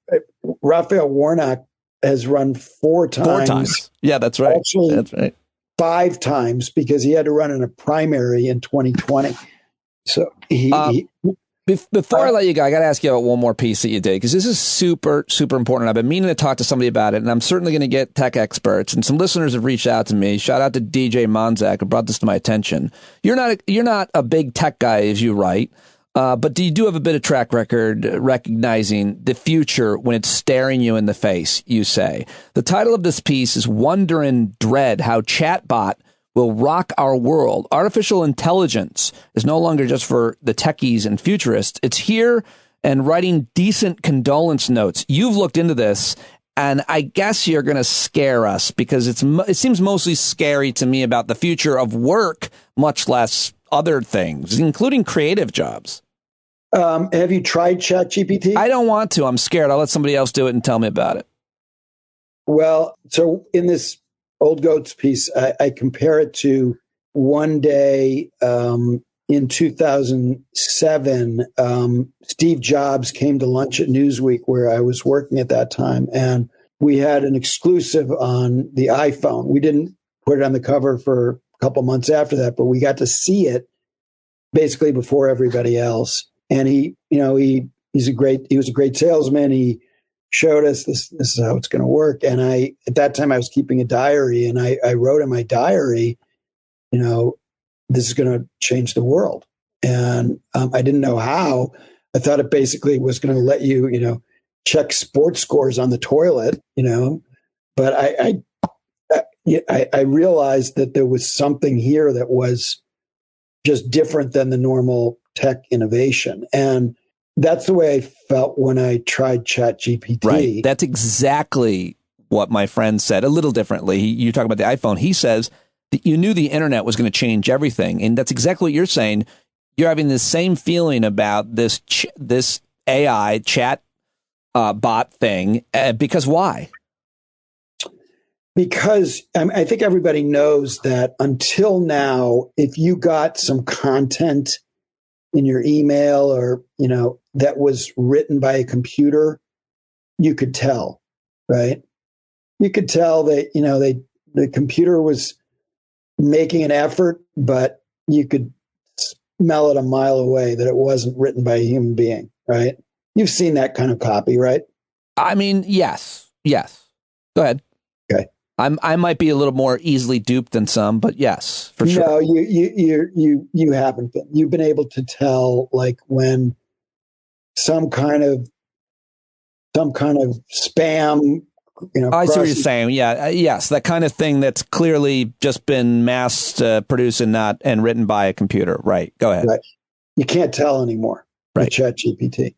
Raphael Warnock has run 4 times. 4 times. Yeah, that's right. Actually, that's right. 5 times, because he had to run in a primary in 2020. So before I let you go, I got to ask you about one more piece that you did, because this is super, super important. I've been meaning to talk to somebody about it, and I'm certainly going to get tech experts. And some listeners have reached out to me. Shout out to DJ Monzak, who brought this to my attention. You're not a big tech guy, as you write, but you do have a bit of track record recognizing the future when it's staring you in the face, you say. The title of this piece is Wonder and Dread, How Chatbot Will Rock Our World. Artificial intelligence is no longer just for the techies and futurists. It's here and writing decent condolence notes. You've looked into this, and I guess you're going to scare us, because it seems mostly scary to me about the future of work, much less other things, including creative jobs. Have you tried ChatGPT? I don't want to. I'm scared. I'll let somebody else do it and tell me about it. Well, so in this Old Goats piece, I compare it to one day in 2007, Steve Jobs came to lunch at Newsweek, where I was working at that time, and we had an exclusive on the iPhone. We didn't put it on the cover for a couple months after that, but we got to see it basically before everybody else. And he was a great salesman. He showed us this is how it's going to work. And at that time I was keeping a diary, and I wrote in my diary, this is going to change the world. And I didn't know how. I thought it basically was going to let you, check sports scores on the toilet, but I realized that there was something here that was just different than the normal tech innovation. And that's the way I felt when I tried ChatGPT. Right. That's exactly what my friend said, a little differently. You talk about the iPhone. He says that you knew the internet was going to change everything. And that's exactly what you're saying. You're having the same feeling about this AI chat bot thing. Because why? Because I think everybody knows that until now, if you got some content in your email or, that was written by a computer, you could tell, right? You could tell that, the computer was making an effort, but you could smell it a mile away that it wasn't written by a human being, right? You've seen that kind of copy, right? I mean, yes. Go ahead. Okay. I might be a little more easily duped than some, but yes, for sure. No, you haven't been. You've been able to tell, like, when some kind of spam. I see what you're saying. Yeah, yes, that kind of thing that's clearly just been mass produced and written by a computer. Right. Go ahead. Right. You can't tell anymore. Right. With ChatGPT.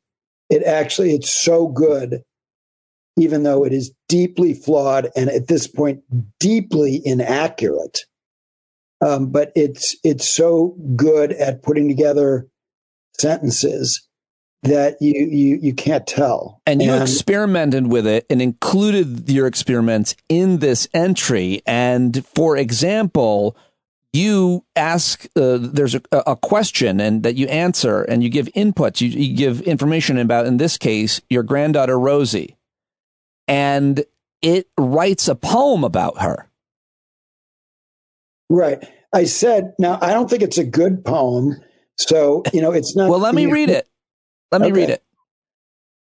It's so good, even though it is deeply flawed and at this point deeply inaccurate. But it's so good at putting together sentences that you can't tell. And you experimented with it and included your experiments in this entry. And for example, you ask, there's a question and that you answer and you give inputs, you give information about, in this case, your granddaughter, Rosie. And it writes a poem about her. Right. I said, now, I don't think it's a good poem. So, it's not. Well, let me read it. Let me read it.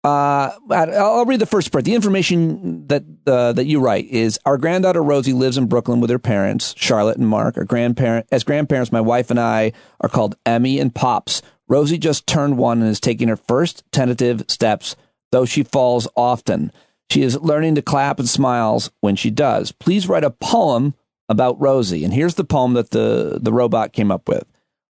I'll read the first part. The information that you write is: our granddaughter Rosie lives in Brooklyn with her parents, Charlotte and Mark. As grandparents, my wife and I are called Emmy and Pops. Rosie just turned 1 and is taking her first tentative steps, though she falls often. She is learning to clap and smiles when she does. Please write a poem about Rosie. And here's the poem that the robot came up with.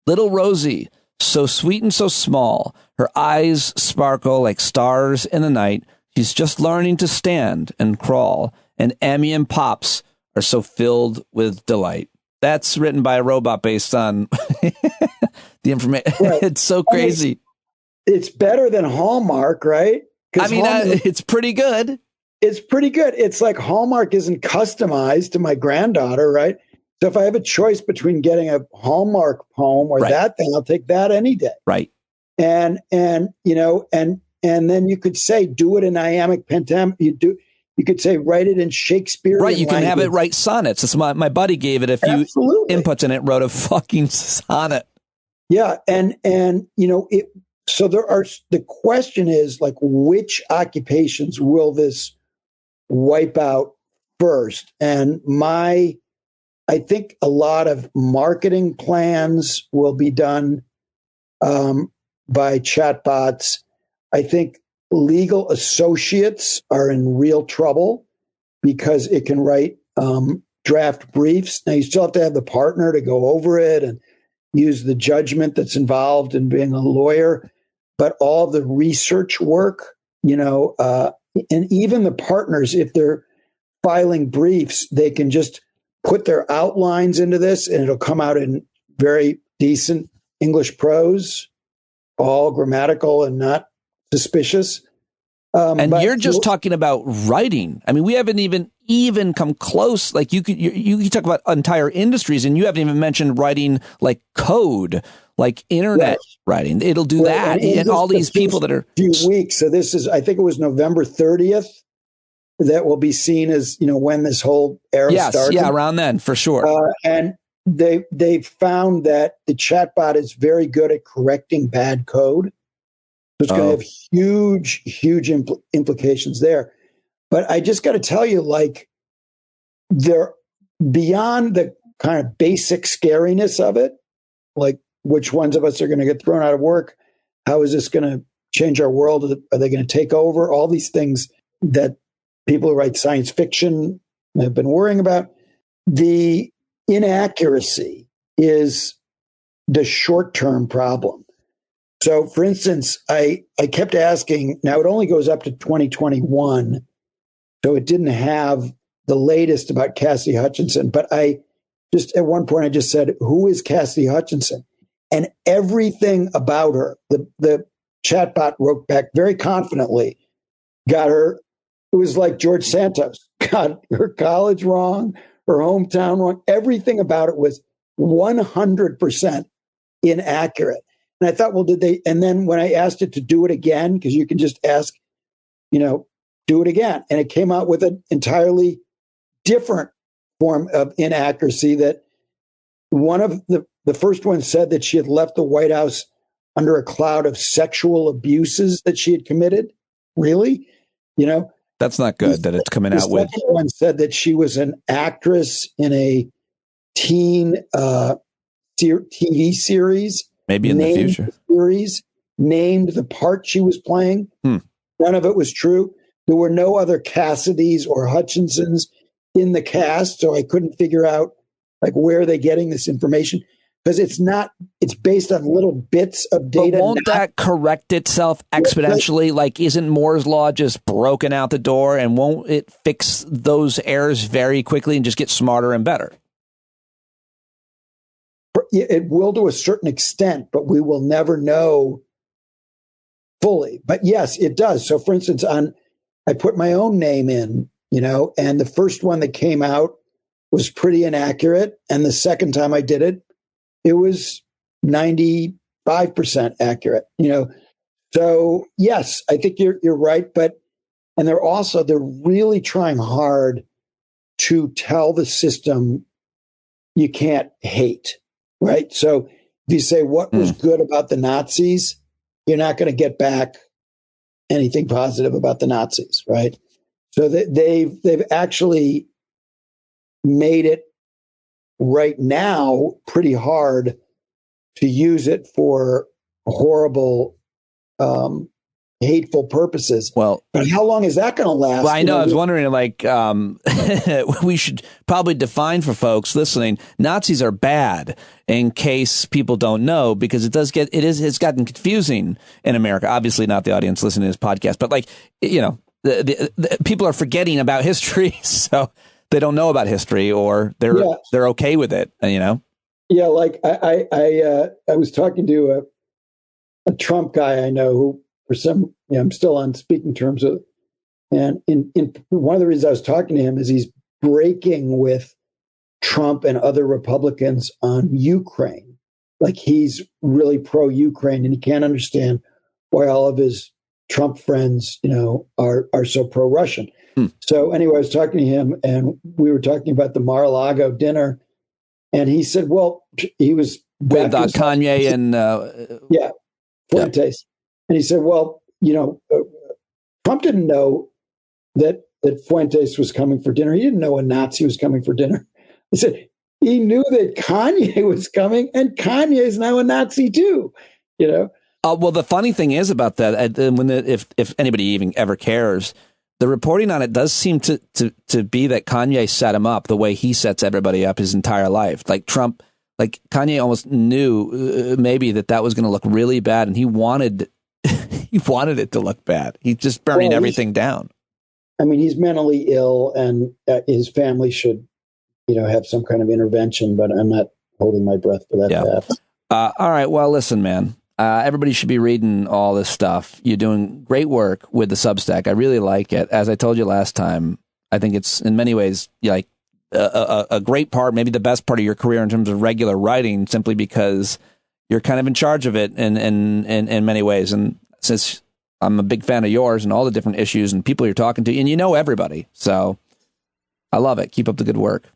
Little Rosie, so sweet and so small. Her eyes sparkle like stars in the night. She's just learning to stand and crawl. And Emmy and Pops are so filled with delight. That's written by a robot based on the information. Right. It's so crazy. It's better than Hallmark, right? I mean, it's pretty good. It's pretty good. It's like Hallmark isn't customized to my granddaughter, right? So if I have a choice between getting a Hallmark poem or that thing, I'll take that any day. Right. And then you could say, do it in iambic pentameter. You could say, write it in Shakespearean language. You can language. have it write sonnets. It's my buddy gave it a few inputs and it wrote a fucking sonnet. Yeah. So the question is, like, which occupations will this wipe out first? And I think a lot of marketing plans will be done by chatbots. I think legal associates are in real trouble because it can write draft briefs. Now, you still have to have the partner to go over it and use the judgment that's involved in being a lawyer. But all the research work, and even the partners, if they're filing briefs, they can just put their outlines into this and it'll come out in very decent English prose, all grammatical and not suspicious. And you're just talking about writing. I mean, we haven't even come close. Like you talk about entire industries, and you haven't even mentioned writing like code, like internet writing. It'll do that, and all these people that are few weeks. So this is, I think it was November 30th. That will be seen as when this whole era started. Yeah, around then for sure. And they found that the chatbot is very good at correcting bad code. So it's going to have huge implications there. But I just got to tell you, like, they're beyond the kind of basic scariness of it. Like, which ones of us are going to get thrown out of work? How is this going to change our world? Are they going to take over? All these things that people who write science fiction have been worrying about. The inaccuracy is the short-term problem. So, for instance, I kept asking, now it only goes up to 2021, so it didn't have the latest about Cassidy Hutchinson, but at one point I just said, who is Cassidy Hutchinson? And everything about her, the chatbot wrote back very confidently, got her. It was like George Santos, got her college wrong, her hometown wrong. Everything about it was 100% inaccurate. And I thought, well, did they? And then when I asked it to do it again, because you can just ask, do it again. And it came out with an entirely different form of inaccuracy, that one of the first one said that she had left the White House under a cloud of sexual abuses that she had committed. Really? You know, that's not good that it's coming out with. The second one said that she was an actress in a teen TV series. Maybe in the future. Named the part she was playing. None of it was true. There were no other Cassidys or Hutchinsons in the cast, so I couldn't figure out like where are they getting this information, because it's based on little bits of data. But won't that correct itself exponentially? Like, isn't Moore's law just broken out the door, and won't it fix those errors very quickly and just get smarter and better? It will to a certain extent, but we will never know fully. But yes, it does. So for instance, I put my own name in, and the first one that came out was pretty inaccurate. And the second time I did it, it was 95% accurate, So yes, I think you're right. And they're really trying hard to tell the system you can't hate, right? So if you say what was good about the Nazis, you're not going to get back anything positive about the Nazis, right? So they've actually made it right now pretty hard to use it for horrible, hateful purposes. Well, but how long is that going to last? Well, I know. I was wondering, we should probably define for folks listening, Nazis are bad, in case people don't know, because it's gotten confusing in America. Obviously not the audience listening to this podcast, but the people are forgetting about history. So they don't know about history, or they're okay with it, Yeah. Like I was talking to a Trump guy I know who, for some, I'm still on speaking terms with, and in one of the reasons I was talking to him is he's breaking with Trump and other Republicans on Ukraine. Like, he's really pro-Ukraine, and he can't understand why all of his Trump friends, are so pro-Russian. So anyway, I was talking to him, and we were talking about the Mar-a-Lago dinner, and he said, well, he was with Kanye and Fuentes. Yeah. And he said, well, Trump didn't know that Fuentes was coming for dinner. He didn't know a Nazi was coming for dinner. He said he knew that Kanye was coming, and Kanye is now a Nazi too, Well, the funny thing is about that, if anybody even ever cares, the reporting on it does seem to be that Kanye set him up the way he sets everybody up his entire life. Like Trump, like Kanye almost knew maybe that was going to look really bad, and he wanted it to look bad. He's just burning everything down. I mean, he's mentally ill, and his family should, have some kind of intervention, but I'm not holding my breath for that to happen. All right. Well, listen, man, everybody should be reading all this stuff. You're doing great work with the Substack. I really like it. As I told you last time, I think it's in many ways like a great part, maybe the best part of your career in terms of regular writing, simply because you're kind of in charge of it in many ways. And since I'm a big fan of yours and all the different issues and people you're talking to, and everybody. So I love it. Keep up the good work.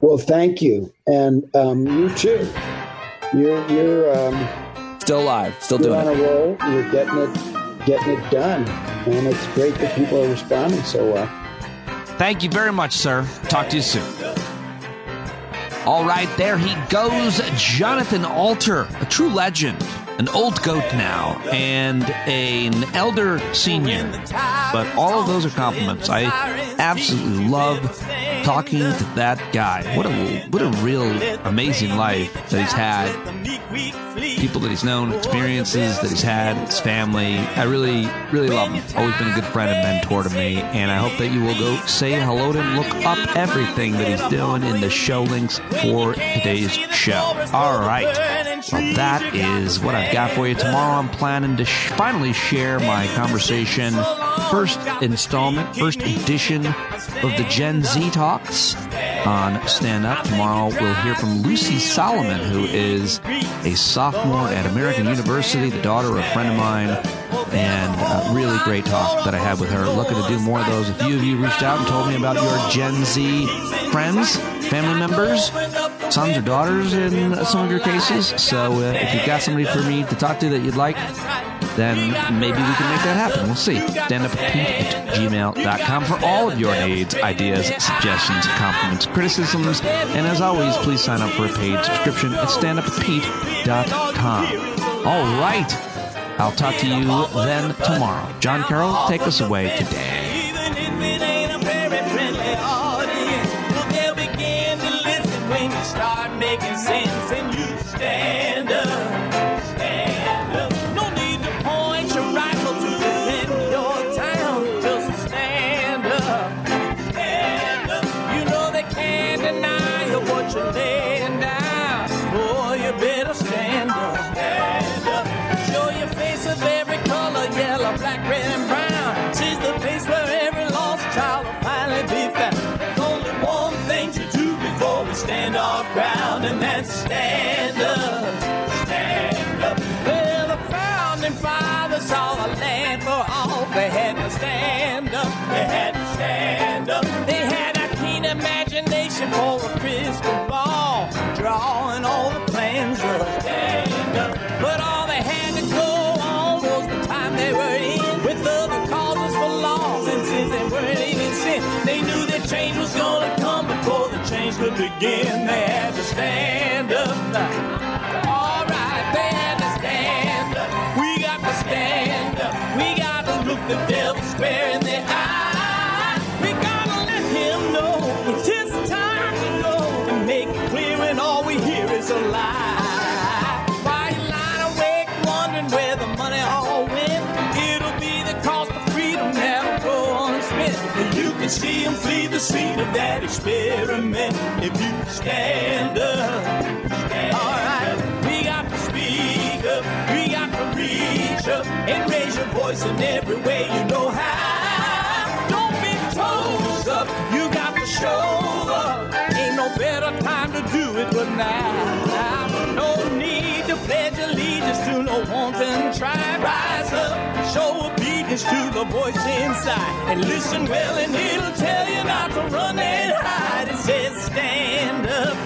Well, thank you. And you too. You're still alive, still doing it. You're on a roll. You're getting it done. And it's great that people are responding so well. Thank you very much, sir. Talk to you soon. All right, there he goes, Jonathan Alter, a true legend, an old goat now, and an elder senior. But all of those are compliments. I absolutely love talking to that guy. What a real amazing life that he's had. People that he's known, experiences that he's had, his family. I really, really love him. Always been a good friend and mentor to me. And I hope that you will go say hello to him. Look up everything that he's doing in the show links for today's show. All right. Well, that is what I've got for you. Tomorrow I'm planning to finally share my conversation. First installment, first edition of the Gen Z Talks on Stand Up. Tomorrow we'll hear from Lucy Solomon, who is a sophomore at American University, the daughter of a friend of mine, and a really great talk that I had with her. Looking to do more of those. A few of you reached out and told me about your Gen Z friends, family members. sons or daughters in some of your cases. So if you've got somebody for me to talk to that you'd like, then maybe we can make that happen. We'll see. standuppete@gmail.com for all of your needs, ideas, suggestions, compliments, criticisms. And as always, please sign up for a paid subscription at standuppete.com. All right. I'll talk to you then tomorrow. John Carroll, take us away today. Start making sense and you stand up. No need to point your rifle to defend your town. Just stand up. You know they can't deny you what you're laying down. Boy, you better stand up. Show your face of every color, yellow, black, red, and brown. She's the place where every lost child will finally be found. There's only one thing to do before we stand our ground, and that's stand up. Stand up. Well, the founding fathers saw the land for all. They had to stand up. They had to stand up. They had a keen imagination for a crystal ball, drawing all the plans of stand up. But all they had to go on was the time they were in, with other causes for laws, and since they weren't even sin, they knew that change was gonna come before the change could begin. They had to stand up. All right, they had to stand up. We got to stand up. We got to look the devil square in the eye. We gotta let him know it's his time to go and make it clear when all we hear is a lie. Why you lying awake wondering where the money all went? It'll be the cost of freedom that'll go unspent. You can see him flee the scene of that experiment if you stand up. All right, we got to speak up. We got to reach up and raise your voice in every way you know how. Don't be toes up. You got to show up. Ain't no better time to do it but now. No need to pledge allegiance to no wanton tribe. Rise up, show obedience to the voice inside, and listen well and it'll tell you not to run and hide. It says stand up.